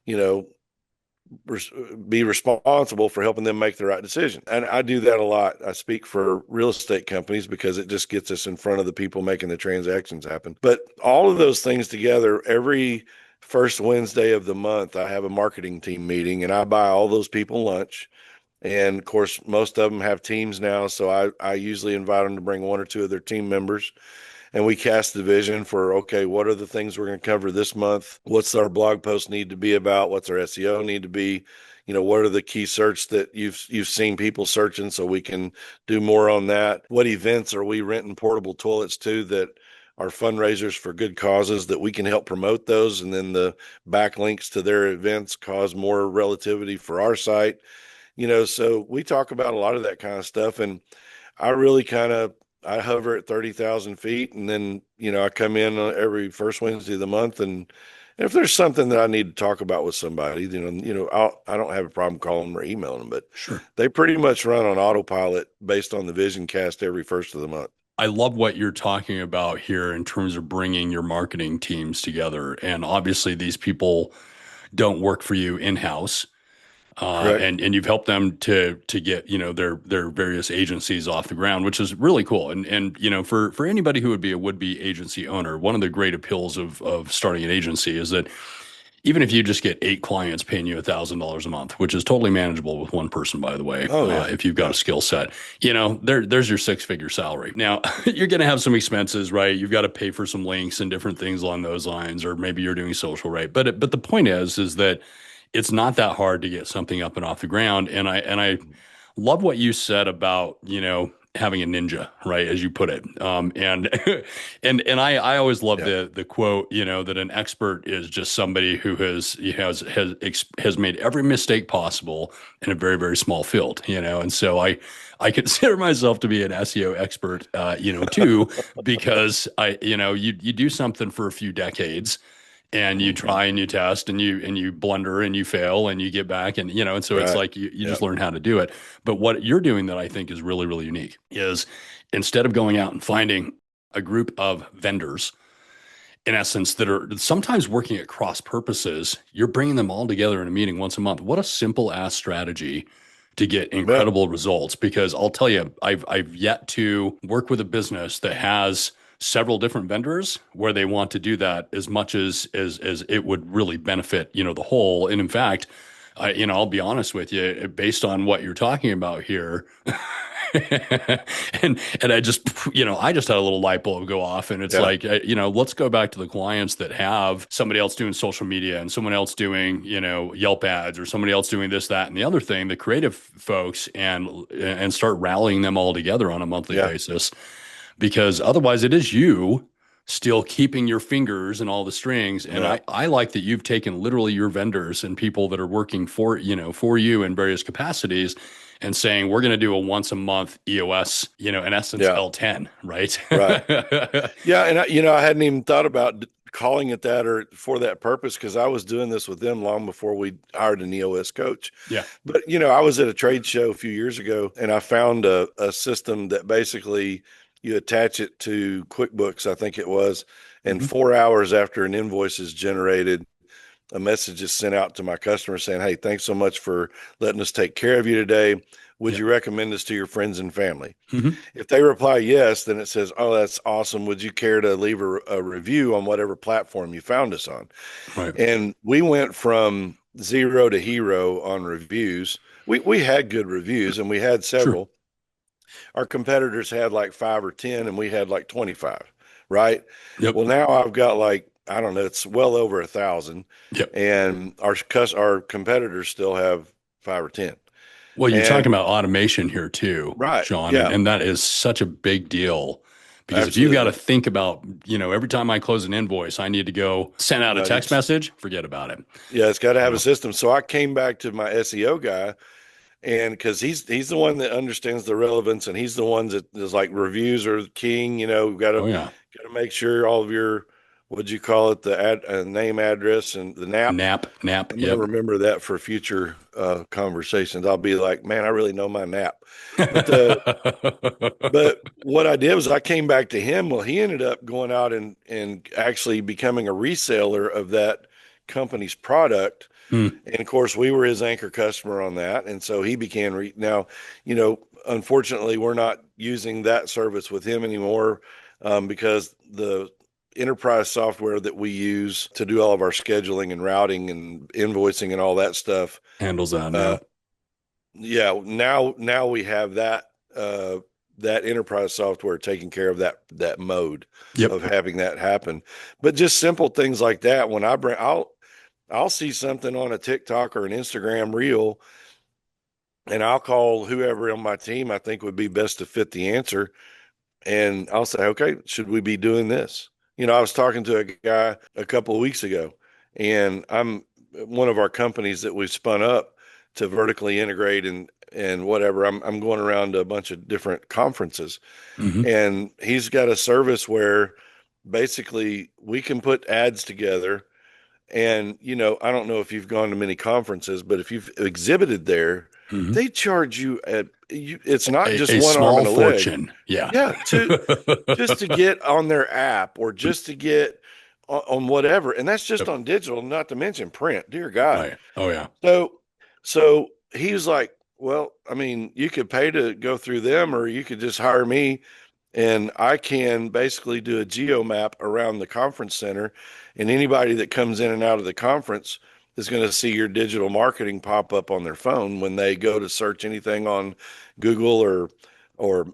you know, res- be responsible for helping them make the right decision. And I do that a lot. I speak for real estate companies because it just gets us in front of the people making the transactions happen. But all of those things together, every first Wednesday of the month, I have a marketing team meeting, and I buy all those people lunch. And of course, most of them have teams now. So I usually invite them to bring one or two of their team members, and we cast the vision for, okay, what are the things we're going to cover this month? What's our blog post need to be about? What's our SEO need to be? What are the key search that you've seen people searching, so we can do more on that? What events are we renting portable toilets to that are fundraisers for good causes that we can help promote those, and then the backlinks to their events cause more relativity for our site? So we talk about a lot of that kind of stuff, and I really kind of I hover at 30,000 feet, and then I come in every first Wednesday of the month, and if there's something that I need to talk about with somebody, I don't have a problem calling them or emailing them, but Sure. they pretty much run on autopilot based on the vision cast every first of the month. I love what you're talking about here in terms of bringing your marketing teams together. And obviously, these people don't work for you in-house. Correct. And you've helped them to get their various agencies off the ground, which is really cool. And for anybody who would be agency owner, one of the great appeals of starting an agency is that even if you just get 8 clients paying you $1,000 a month, which is totally manageable with one person, by the way, Oh yeah. if you've got Yeah. a skill set, there's your 6-figure salary. Now you're going to have some expenses, right? You've got to pay for some links and different things along those lines, or maybe you're doing social, right? But the point is that it's not that hard to get something up and off the ground. And I love what you said about, having a ninja, right, as you put it. And and I always love Yeah. the quote, that an expert is just somebody who has made every mistake possible in a very, very small field, And so I consider myself to be an SEO expert, too, because you do something for a few decades and you Hmm. try and you test and you blunder and you fail and you get back and so it's Right. like you Yeah. just learn how to do it. But what you're doing that I think is really, really unique is instead of going out and finding a group of vendors in essence that are sometimes working at cross purposes, you're bringing them all together in a meeting once a month. What a simple ass strategy to get Yeah. incredible results, because I'll tell you, I've yet to work with a business that has several different vendors where they want to do that as much as it would really benefit, the whole. And in fact, I'll be honest with you, based on what you're talking about here, and I just had a little light bulb go off, and it's Yeah. like, let's go back to the clients that have somebody else doing social media and someone else doing, Yelp ads, or somebody else doing this, that, and the other thing, the creative folks, and start rallying them all together on a monthly Yeah. basis, because otherwise it is you still keeping your fingers and all the strings. And Yeah. I like that you've taken literally your vendors and people that are working for you in various capacities and saying, we're going to do a once a month EOS, in essence, Yeah. L10, right? Right. Yeah, and I hadn't even thought about calling it that or for that purpose because I was doing this with them long before we hired an EOS coach. Yeah. But I was at a trade show a few years ago and I found a system that basically you attach it to QuickBooks, I think it was, and Mhm. 4 hours after an invoice is generated, a message is sent out to my customer saying, "Hey, thanks so much for letting us take care of you today. Would Yeah. you recommend us to your friends and family?" Hmm. If they reply yes, then it says, "Oh, that's awesome. Would you care to leave a review on whatever platform you found us on?" Right. And we went from zero to hero on reviews. We had good reviews and we had Sure. several. Our competitors had like 5 or 10, and we had like 25, right? Yep. Well, now I've got like, I don't know, it's well over 1,000, Yep. and our competitors still have 5 or 10. Well, you're And talking about automation here too, right, Sean, and, yeah, and that is such a big deal because if you've got to absolutely. think about, every time I close an invoice, I need to go send out a No, text message, forget about it. yeah, it's got to You have a know, system. So I came back to my SEO guy, and because he's the one that understands the relevance, and he's the one that is like reviews are king. Got to oh yeah, make sure all of your, what'd you call it, the name, address, and the NAP. nap, I'm going to yep. remember that for future conversations. I'll be like, man, I really know my NAP. But the but what I did was I came back to him. Well, he ended up going out and actually becoming a reseller of that company's product. Hmm. And of course, we were his anchor customer on that. And so he began now, unfortunately, we're not using that service with him anymore because the enterprise software that we use to do all of our scheduling and routing and invoicing and all that stuff. Handles that Uh, now. yeah, now we have uh, that enterprise software taking care of that mode Yep. of having that happen. But just simple things like that. When I'll see something on a TikTok or an Instagram reel, and I'll call whoever on my team I think would be best to fit the answer, and I'll say, okay, should we be doing this? I was talking to a guy a couple of weeks ago, and I'm one of our companies that we've spun up to vertically integrate and and whatever. I'm going around to a bunch of different conferences, Hmm. and he's got a service where basically we can put ads together. And, I don't know if you've gone to many conferences, but if you've exhibited there, Hmm. they charge it's not just A one arm small and a leg. fortune. Yeah. Yeah, just to get on their app or just to get on whatever. And that's just Yep. on digital, not to mention print. Dear God. Right. Oh yeah. So, so he was like, well, I mean, you could pay to go through them, or you could just hire me, and I can basically do a geo map around the conference center, and anybody that comes in and out of the conference is going to see your digital marketing pop up on their phone when they go to search anything on Google or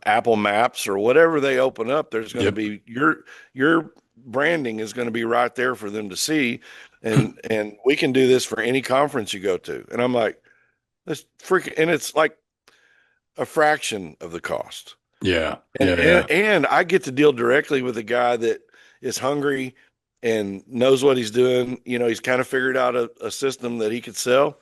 Apple Maps or whatever they open up. There's going to Yep. be your branding is going to be right there for them to see, and we can do this for any conference you go to. And I'm like, this freaking, and it's like a fraction of the cost. Yeah. And, Yeah. and Yeah. and I get to deal directly with a guy that is hungry and knows what he's doing. He's kind of figured out a system that he could sell.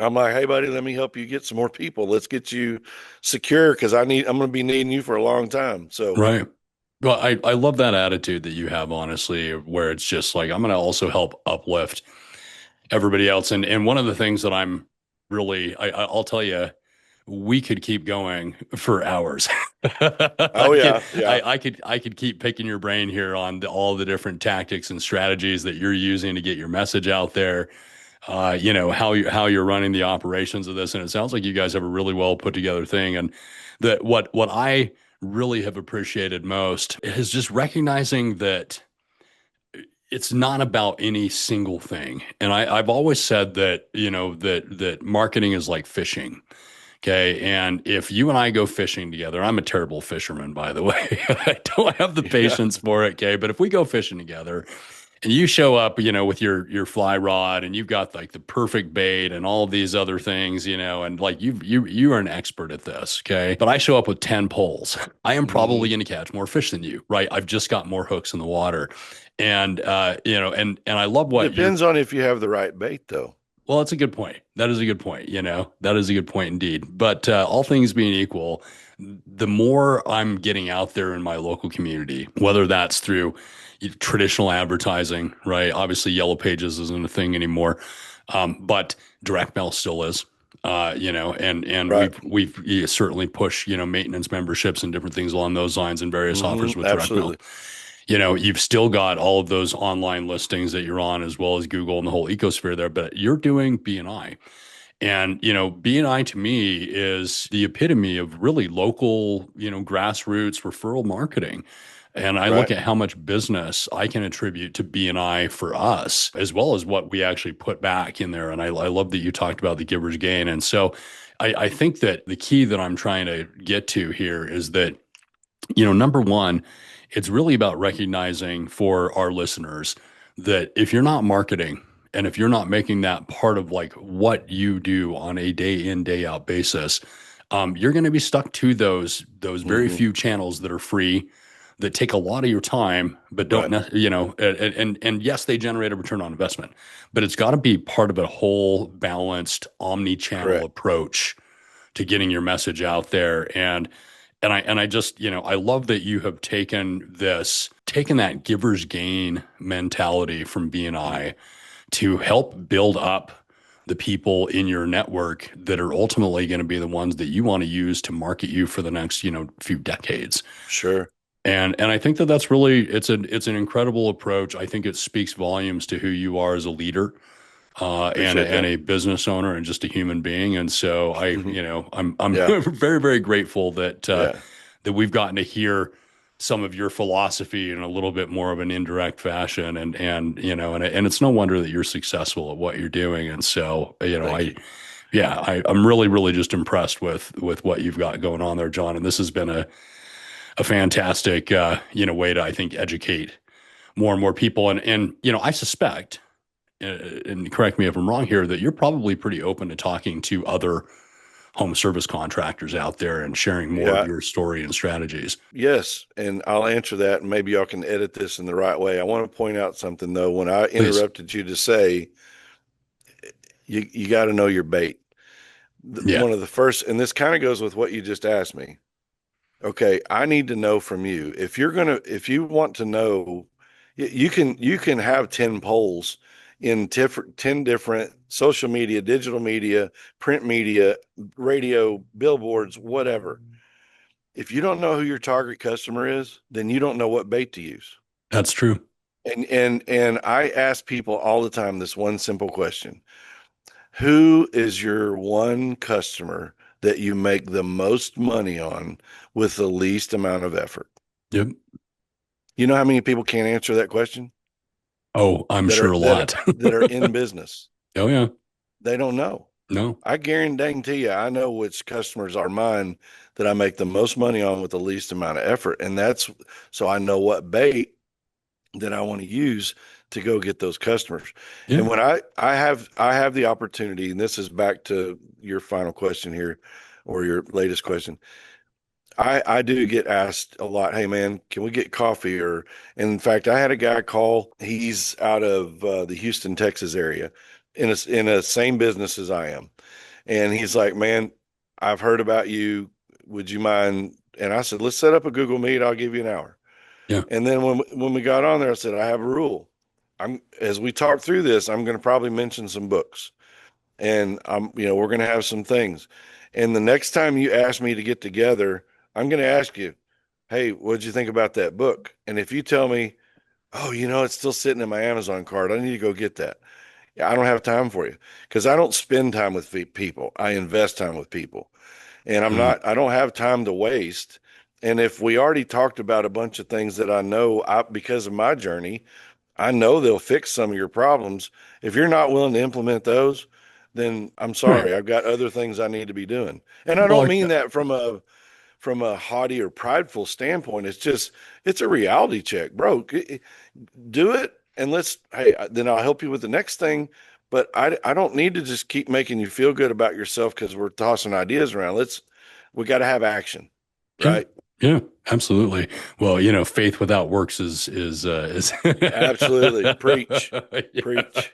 I'm like, hey buddy, let me help you get some more people. Let's get you secure because I'm going to be needing you for a long time. So Right. Well, I love that attitude that you have, honestly, where it's just like, I'm going to also help uplift everybody else. And one of the things that I'm really, I'll tell you, we could keep going for hours. oh yeah, yeah, I could keep picking your brain here on all the different tactics and strategies that you're using to get your message out there. How you're running the operations of this, and it sounds like you guys have a really well put together thing. And that what I really have appreciated most is just recognizing that it's not about any single thing. And I've always said that, that marketing is like fishing. Okay. And if you and I go fishing together, I'm a terrible fisherman, by the way. I don't have the yeah, patience for it. Okay. But if we go fishing together and you show up, with your fly rod and you've got like the perfect bait and all of these other things, and like you are an expert at this. Okay. But I show up with 10 poles. I am probably hmm going to catch more fish than you, right? I've just got more hooks in the water. And I love what you're. Depends on if you have the right bait, though. Well, that's a good point. That is a good point. That is a good point indeed. But all things being equal, the more I'm getting out there in my local community, whether that's through traditional advertising, right? Obviously, Yellow Pages isn't a thing anymore, but direct mail still is. And Right. we've certainly pushed maintenance memberships and different things along those lines and various offers with direct mail. Absolutely. You've still got all of those online listings that you're on, as well as Google and the whole ecosphere there, but you're doing BNI. And, BNI to me is the epitome of really local, grassroots referral marketing. And I look Right. at how much business I can attribute to BNI for us, as well as what we actually put back in there. And I love that you talked about the giver's gain. And so I think that the key that I'm trying to get to here is that number one, it's really about recognizing for our listeners that if you're not marketing and if you're not making that part of like what you do on a day in, day out basis, you're going to be stuck to those very hmm few channels that are free, that take a lot of your time, but don't, Right. and yes, they generate a return on investment, but it's got to be part of a whole balanced omni-channel Correct. approach to getting your message out there. And I just, I love that you have taken that giver's gain mentality from BNI to help build up the people in your network that are ultimately going to be the ones that you want to use to market you for the next, few decades. Sure. And I think that that's really it's an incredible approach. I think it speaks volumes to who you are as a leader, and Appreciate that. a business owner and just a human being. And so I'm Yeah. very, very grateful that Yeah. that we've gotten to hear some of your philosophy in a little bit more of an indirect fashion. And it's no wonder that you're successful at what you're doing. And so, Thank you. I'm really, really just impressed with what you've got going on there, John. And this has been a fantastic, way to, I think, educate more and more people. And I suspect, and correct me if I'm wrong here, that you're probably pretty open to talking to other home service contractors out there and sharing more of Yeah. your story and strategies. Yes. And I'll answer that. And maybe y'all can edit this in the right way. I want to point out something, though. When I Please. interrupted you to say, you got to know your bait. Yeah, one of the first, and this kind of goes with what you just asked me. Okay, I need to know from you if you want to know, you can have 10 polls in 10 different social media, digital media, print media, radio, billboards, whatever. If you don't know who your target customer is, then you don't know what bait to use. that's true. And I ask people all the time this one simple question. Who is your one customer that you make the most money on with the least amount of effort? Yep. You know how many people can't answer that question Oh, I'm sure a lot. that are in business? Oh yeah. They don't know. No. I guarantee you, I know which customers are mine that I make the most money on with the least amount of effort. And that's so I know what bait that I want to use to go get those customers. Yeah. And when I have the opportunity, and this is back to your final question here or your latest question. I do get asked a lot, hey man, can we get coffee? Or and in fact, I had a guy call. He's out of the Houston, Texas area, in a same business as I am, and he's like, man, I've heard about you. Would you mind? And I said, let's set up a Google Meet. I'll give you an hour. Yeah. And then when we got on there, I said, I have a rule. I'm as we talk through this, I'm going to probably mention some books and we're going to have some things. And the next time you ask me to get together, I'm going to ask you, hey, what'd you think about that book? And if you tell me, oh, it's still sitting in my Amazon card, I need to go get that. Yeah, I don't have time for you because I don't spend time with people. I invest time with people, and I don't have time to waste. And if we already talked about a bunch of things that I know because of my journey, I know they'll fix some of your problems. If you're not willing to implement those, then I'm Right. sorry, I've got other things I need to be doing. And I don't Well, mean that from a haughty or prideful standpoint. It's just it's a reality check, bro. Do it and then I'll help you with the next thing. But I don't need to just keep making you feel good about yourself because we're tossing ideas around. We got to have action, yeah. right? Yeah, absolutely. Well, faith without works is Absolutely. Preach. yeah. Preach.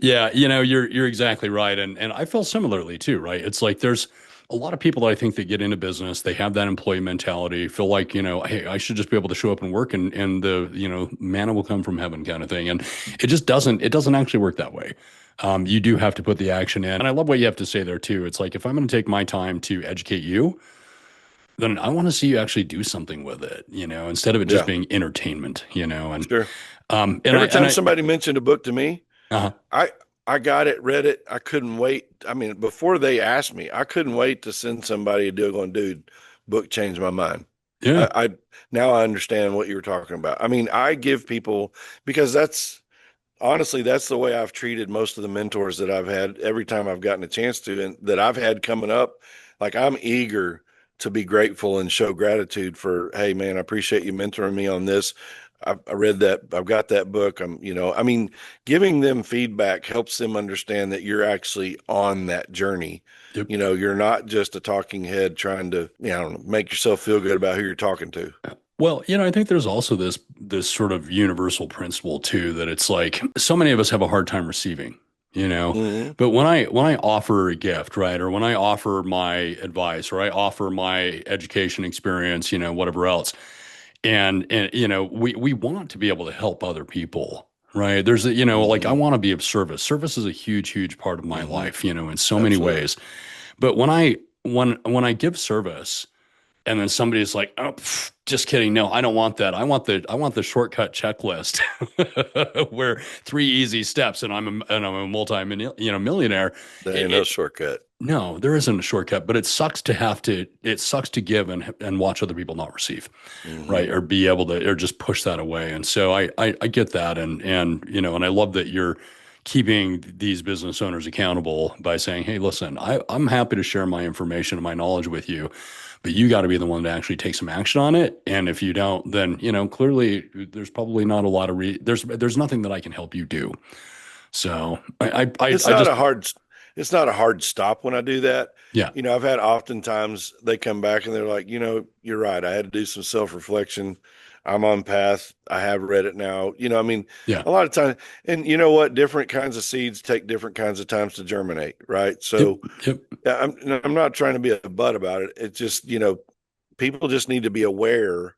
Yeah, you're exactly right. And I feel similarly too, right? It's like there's a lot of people that I think that get into business, they have that employee mentality, feel like, hey, I should just be able to show up and work and the, manna will come from heaven kind of thing. And it doesn't actually work that way. You do have to put the action in. And I love what you have to say there too. It's like if I'm going to take my time to educate you, then I want to see you actually do something with it, instead of it just Yeah, being entertainment, and sure. and I Every and time I somebody mentioned a book to me, uh I I got it, read it. I couldn't wait. I mean, before they asked me, I couldn't wait to send somebody a deal going, dude, book changed my mind. yeah, I now I understand what you were talking about. I mean, I give people because that's honestly that's the way I've treated most of the mentors that I've had every time I've gotten a chance to and that I've had coming up. Like I'm eager to be grateful and show gratitude for, hey man, I appreciate you mentoring me on this. I read that. I've got that book. I mean, giving them feedback helps them understand that you're actually on that journey. yep. You're not just a talking head trying to, I don't know, make yourself feel good about who you're talking to. Well, I think there's also this sort of universal principle too that it's like so many of us have a hard time receiving, you know. Hmm. But when I offer a gift, right, or when I offer my advice or I offer my education experience, whatever else, and we want to be able to help other people, right? There's like I Hmm. want to be of service. Service is a huge part of my Hmm. life, in so many Absolutely. ways. But when I give service and then somebody's like, "Oh, just kidding. No, I don't want that. I want the shortcut checklist where 3 easy steps and I'm a millionaire." There It, ain't no it shortcut. no, there isn't a shortcut, but it sucks to give and watch other people not receive, Hmm. right? Or be able to or just push that away. And so I get that and I love that you're keeping these business owners accountable by saying, "Hey, listen, I'm happy to share my information and my knowledge with you, but you got to be the one to actually take some action on it. And if you don't, then clearly there's probably not a lot of there's nothing that I can help you do." So It's I not just a hard it's not a hard stop when I do that. yeah I've had oftentimes they come back and they're like, you're right. I had to do some self-reflection. I'm on path. I have read it now. I mean, Yeah. a lot of times, and you know what? Different kinds of seeds take different kinds of times to germinate, right? Yep. So Yep. yeah, I'm not trying to be a butt about it. It's just, people just need to be aware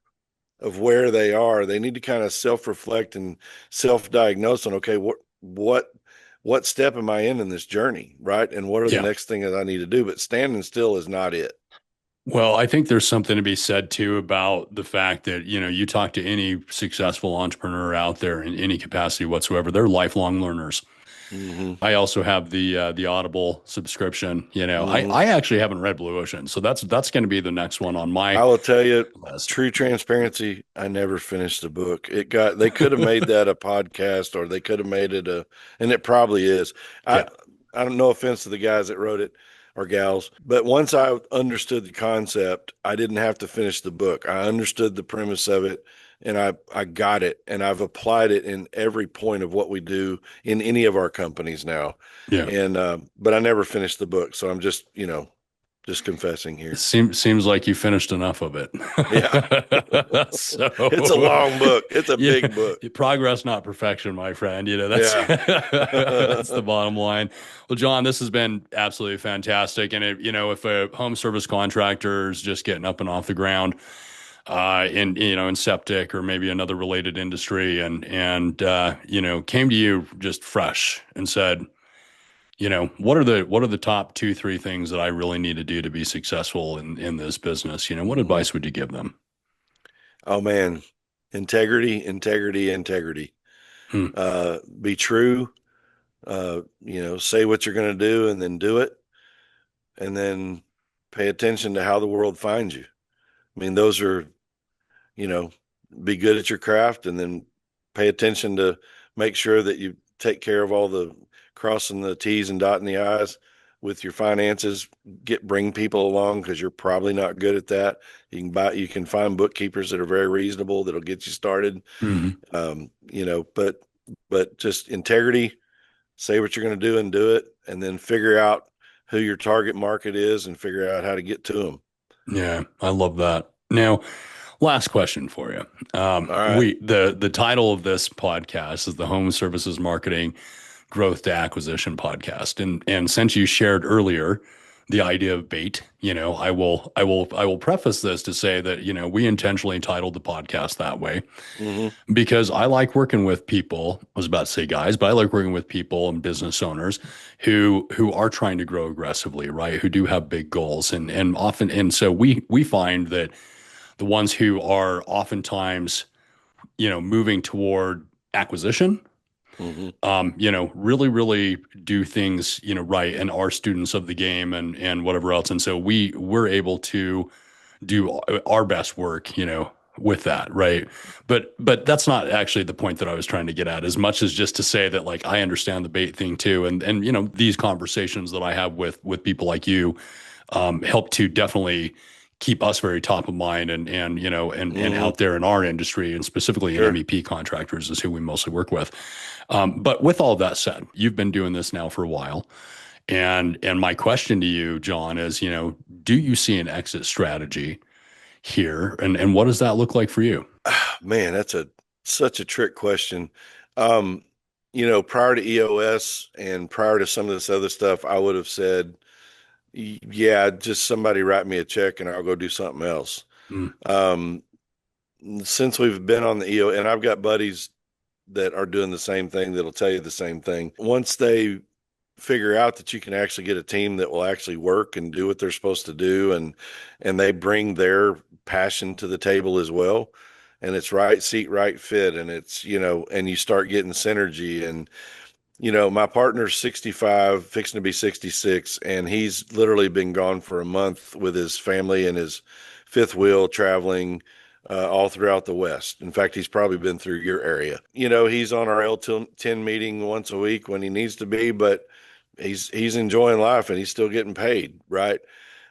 of where they are. They need to kind of self-reflect and self-diagnose on, okay, what step am I in this journey, right? And what are the Yeah. next things I need to do? But standing still is not it. Well, I think there's something to be said too about the fact that, you talk to any successful entrepreneur out there in any capacity whatsoever, they're lifelong learners. Hmm. I also have the Audible subscription. Hmm. I actually haven't read Blue Ocean, so that's going to be the next one on my I will tell you, list. true transparency, I never finished the book. They could have made that a podcast, or they could have made it and it probably is. I, Yeah. I don't no offense to the guys that wrote it or gals, but once I understood the concept, I didn't have to finish the book. I understood the premise of it, and I got it, and I've applied it in every point of what we do in any of our companies now. Yeah. And but I never finished the book, so I'm just, just confessing It here. seems like you finished enough of it. Yeah. It's a So, long book. It's a yeah, big book. progress, not perfection, my friend. That's Yeah. that's the bottom line. Well, John, this has been absolutely fantastic. And if a home service contractor is just getting up and off the ground, in septic or maybe another related industry, and came to you just fresh and said, what are the top two, three things that I really need to do to be successful in this business? What Hmm. advice would you give them? Oh man. Integrity, integrity, integrity. Hmm. Be true. Say what you're going to do and then do it. And then pay attention to how the world finds you. I mean, those are, you know, be good at your craft and then pay attention to make sure that you take care of all the crossing the T's and dotting the I's with your finances. Bring people along because you're probably not good at that. You can find bookkeepers that are very reasonable that'll get you started. Hmm. But just integrity, say what you're going to do and do it, and then figure out who your target market is and figure out how to get to them. Yeah, I love that. Now, last question for you. All right. The title of this podcast is the Home Services Marketing Growth to Acquisition Podcast, and since you shared earlier the idea of bait, I will preface this to say that we intentionally titled the podcast that way Mm-hmm. because I like working with people. I was about to say guys, but I like working with people and business owners who are trying to grow aggressively, right? Who do have big goals, and so we find that the ones who are oftentimes moving toward acquisition, Mm-hmm. really do things right and are students of the game and whatever else, and so we're able to do our best work, with that, right? But that's not actually the point that I was trying to get at, as much as just to say that like I understand the bait thing too, and these conversations that I have with people like you help to definitely keep us very top of mind and Mm-hmm. out there in our industry, and specifically in Sure. MEP contractors is who we mostly work with. But with all that said, you've been doing this now for a while. And my question to you, John, is, do you see an exit strategy here? And what does that look like for you? Man, that's such a trick question. Um, prior to EOS and prior to some of this other stuff, I would have said, yeah, just somebody write me a check and I'll go do something else. Mm, Um, since we've been on the EO, and I've got buddies that are doing the same thing that'll tell you the same thing. Once they figure out that you can actually get a team that will actually work and do what they're supposed to do, and they bring their passion to the table as well, and it's right seat, right fit, and it's, and you start getting synergy. And my partner's 65, fixing to be 66, and he's literally been gone for a month with his family and his fifth wheel traveling all throughout the West. In fact, he's probably been through your area. He's on our L10 meeting once a week when he needs to be, but he's enjoying life and he's still getting paid, right?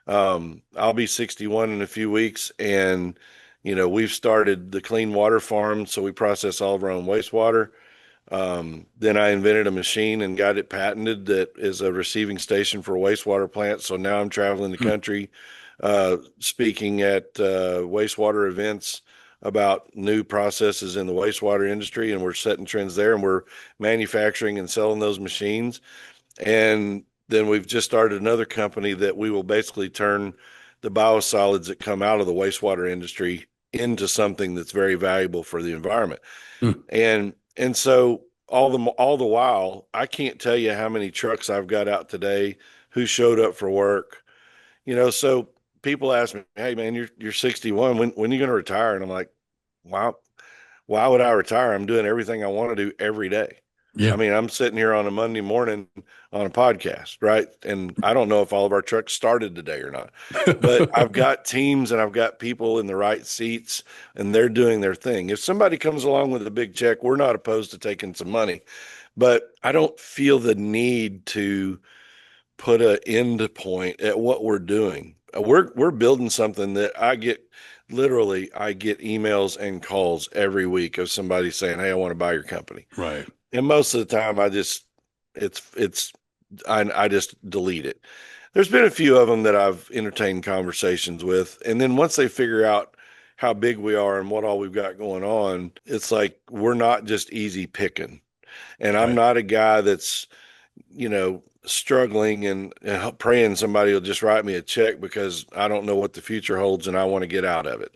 I'll be 61 in a few weeks, and we've started the clean water farm, so we process all of our own wastewater. Then I invented a machine and got it patented that is a receiving station for wastewater plants. So now I'm traveling the mm, country, speaking at wastewater events about new processes in the wastewater industry, and we're setting trends there, and we're manufacturing and selling those machines. And then we've just started another company that we will basically turn the biosolids that come out of the wastewater industry into something that's very valuable for the environment. Mm. And so all the while, I can't tell you how many trucks I've got out today, who showed up for work. So people ask me, "Hey man, you're 61. When are you going to retire?" And I'm like, "Wow, why would I retire? I'm doing everything I want to do every day." Yeah. I mean, I'm sitting here on a Monday morning on a podcast, right? And I don't know if all of our trucks started today or not, but I've got teams and I've got people in the right seats and they're doing their thing. If somebody comes along with a big check, we're not opposed to taking some money, but I don't feel the need to put an end point at what we're doing. We're building something that I get emails and calls every week of somebody saying, "Hey, I want to buy your company." Right. And most of the time it's I just delete it. There's been a few of them that I've entertained conversations with, and then once they figure out how big we are and what all we've got going on, it's like we're not just easy picking. And I'm Right. not a guy that's struggling and praying somebody will just write me a check because I don't know what the future holds and I want to get out of it.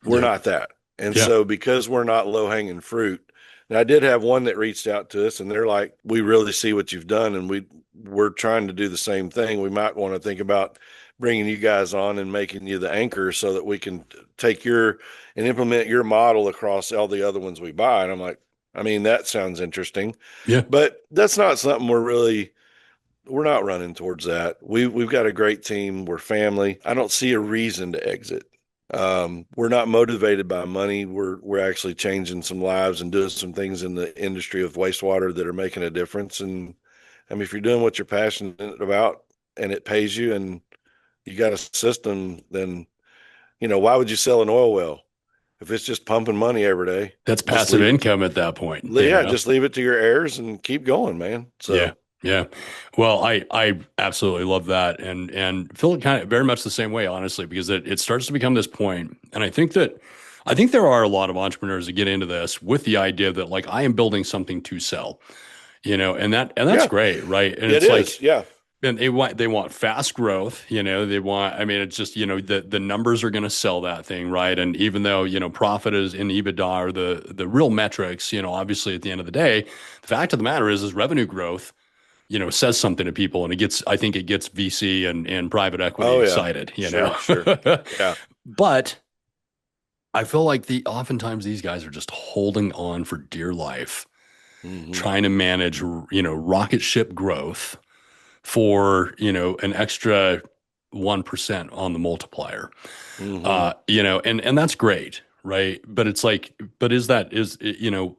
We're Yeah. not that. And Yeah. so because we're not low hanging fruit, and I did have one that reached out to us and they're like, "We really see what you've done and we're trying to do the same thing. We might want to think about bringing you guys on and making you the anchor so that we can take your and implement your model across all the other ones we buy." And I'm like, I mean, that sounds interesting, Yeah. but that's not something we're not running towards that. We've got a great team. We're family. I don't see a reason to exit. We're not motivated by money. We're actually changing some lives and doing some things in the industry of wastewater that are making a difference. And I mean, if you're doing what you're passionate about and it pays you and you got a system, then why would you sell an oil well if it's just pumping money every day? That's Just passive leave it. income at that point, Yeah, just leave it to your heirs and keep going, man. Yeah. So Yeah. Well, I absolutely love that and feel kind of very much the same way, honestly, because it starts to become this point. And I think there are a lot of entrepreneurs that get into this with the idea that like I am building something to sell, and that's yeah, great, right? And it it's like is. Yeah, and they want fast growth, they want, I mean, it's just, the numbers are going to sell that thing, right? And even though, profit is in EBITDA are the real metrics, obviously at the end of the day, the fact of the matter is revenue growth, says something to people and I think it gets VC and private equity oh yeah, excited, sure, sure. Yeah. But I feel like oftentimes these guys are just holding on for dear life, Hmm. trying to manage, rocket ship growth for, an extra 1% on the multiplier. Hmm. And that's great, right? But it's like, but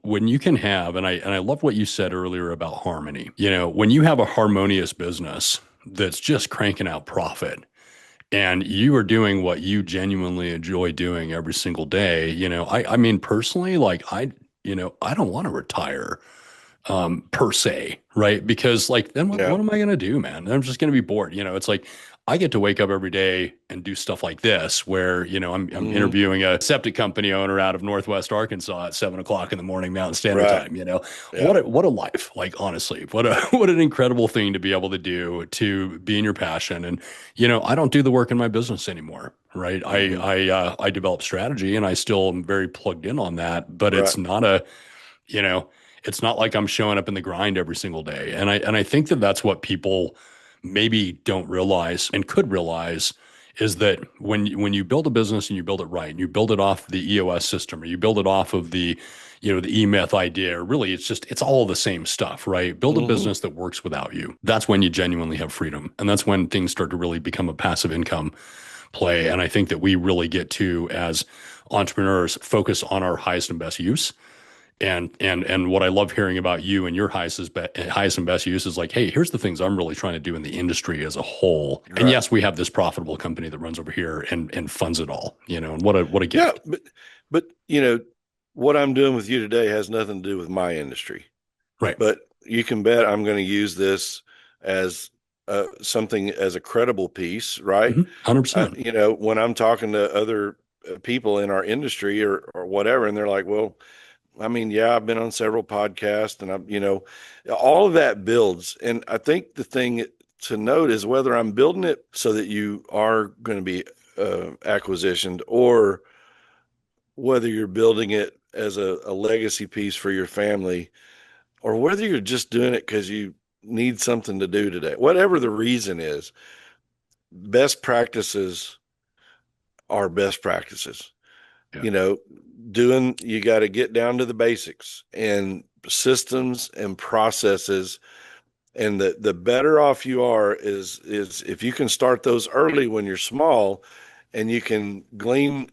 when you can have, and I love what you said earlier about harmony. When you have a harmonious business that's just cranking out profit and you are doing what you genuinely enjoy doing every single day, I mean, personally, like I don't want to retire per se, right? Because like then Yeah. what am I gonna do, man? I'm just gonna be bored. It's like I get to wake up every day and do stuff like this, where I'm Hmm. interviewing a septic company owner out of Northwest Arkansas at 7 o'clock in the morning Mountain Standard Right. Time. Yeah. What a life! Like honestly, what a what an incredible thing to be able to do, to be in your passion. And I don't do the work in my business anymore. Right. Hmm. I develop strategy and I still am very plugged in on that, but Right. you know, it's not like I'm showing up in the grind every single day. And I think that that's what people maybe don't realize and could realize is that when you build a business and you build it right, and you build it off the EOS system, or you build it off of the E-Myth idea, or really it's all the same stuff, right? Build a Hmm. business that works without you. That's when you genuinely have freedom. And that's when things start to really become a passive income play. And I think that we really get to, as entrepreneurs, focus on our highest and best use. And what I love hearing about you and your highest and best use is like, hey, here's the things I'm really trying to do in the industry as a whole. And Right. yes, we have this profitable company that runs over here and funds it all, and what a Yeah. gift. But what I'm doing with you today has nothing to do with my industry. Right. But you can bet I'm going to use this as something as a credible piece, right? 100%. When I'm talking to other people in our industry or whatever, and they're like, well, I mean, yeah, I've been on several podcasts, and all of that builds. And I think the thing to note is whether I'm building it so that you are going to be acquisitioned, or whether you're building it as a legacy piece for your family, or whether you're just doing it because you need something to do today. Whatever the reason is, best practices are best practices. Yeah. You know, you got to get down to the basics and systems and processes. And the better off you are is if you can start those early when you're small, and you can glean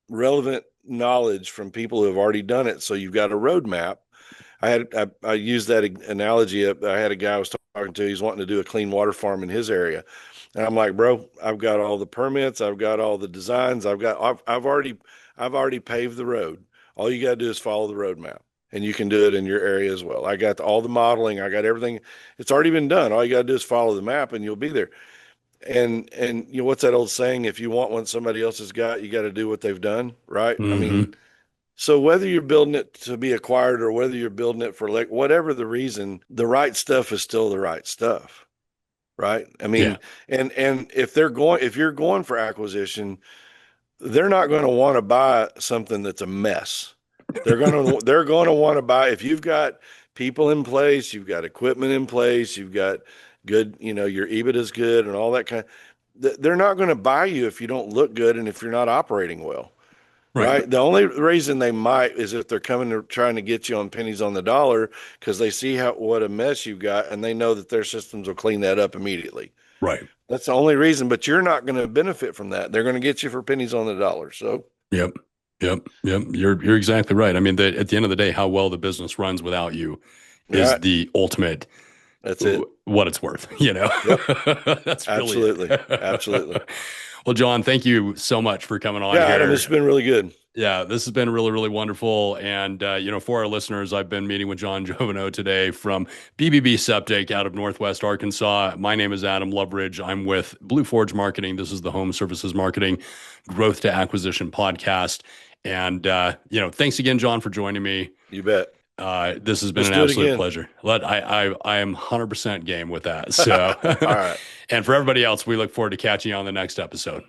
relevant knowledge from people who have already done it. So you've got a roadmap. I used that analogy. I had a guy I was talking to. He's wanting to do a clean water farm in his area, and I'm like, bro, I've got all the permits. I've got all the designs. I've already paved the road. All you got to do is follow the roadmap, and you can do it in your area as well. I got all the modeling. I got everything. It's already been done. All you got to do is follow the map, and you'll be there. And what's that old saying? If you want what somebody else has got, you got to do what they've done, right? I mean, Hmm. so whether you're building it to be acquired or whether you're building it for, like, whatever the reason, the right stuff is still the right stuff, right? I Yeah. mean, and if you're going for acquisition, they're not going to want to buy something that's a mess. They're going to want to buy, if you've got people in place, you've got equipment in place, you've got good, your EBIT is good and all that they're not going to buy you if you don't look good and if you're not operating well. Right. Right. The only reason they might is if they're coming to trying to get you on pennies on the dollar, because they see what a mess you've got, and they know that their systems will clean that up immediately. Right. That's the only reason, but you're not going to benefit from that. They're going to get you for pennies on the dollar. So, Yep. Yep. Yep. You're exactly right. I mean, at the end of the day, how well the business runs without you is right. the ultimate That's it. what it's worth, Yep. That's really Absolutely. it. Absolutely. Well, John, thank you so much for coming on Yeah, Adam, this here. has been really good. Yeah, this has been really, really wonderful. And, for our listeners, I've been meeting with John Jauvenaux today from BB Septic out of Northwest Arkansas. My name is Adam Loveridge. I'm with Blue Forge Marketing. This is the Home Services Marketing Growth to Acquisition podcast. And, thanks again, John, for joining me. You bet. This has been Let's an do it absolute again. pleasure. I am 100% game with that. So, All right. and for everybody else, we look forward to catching you on the next episode.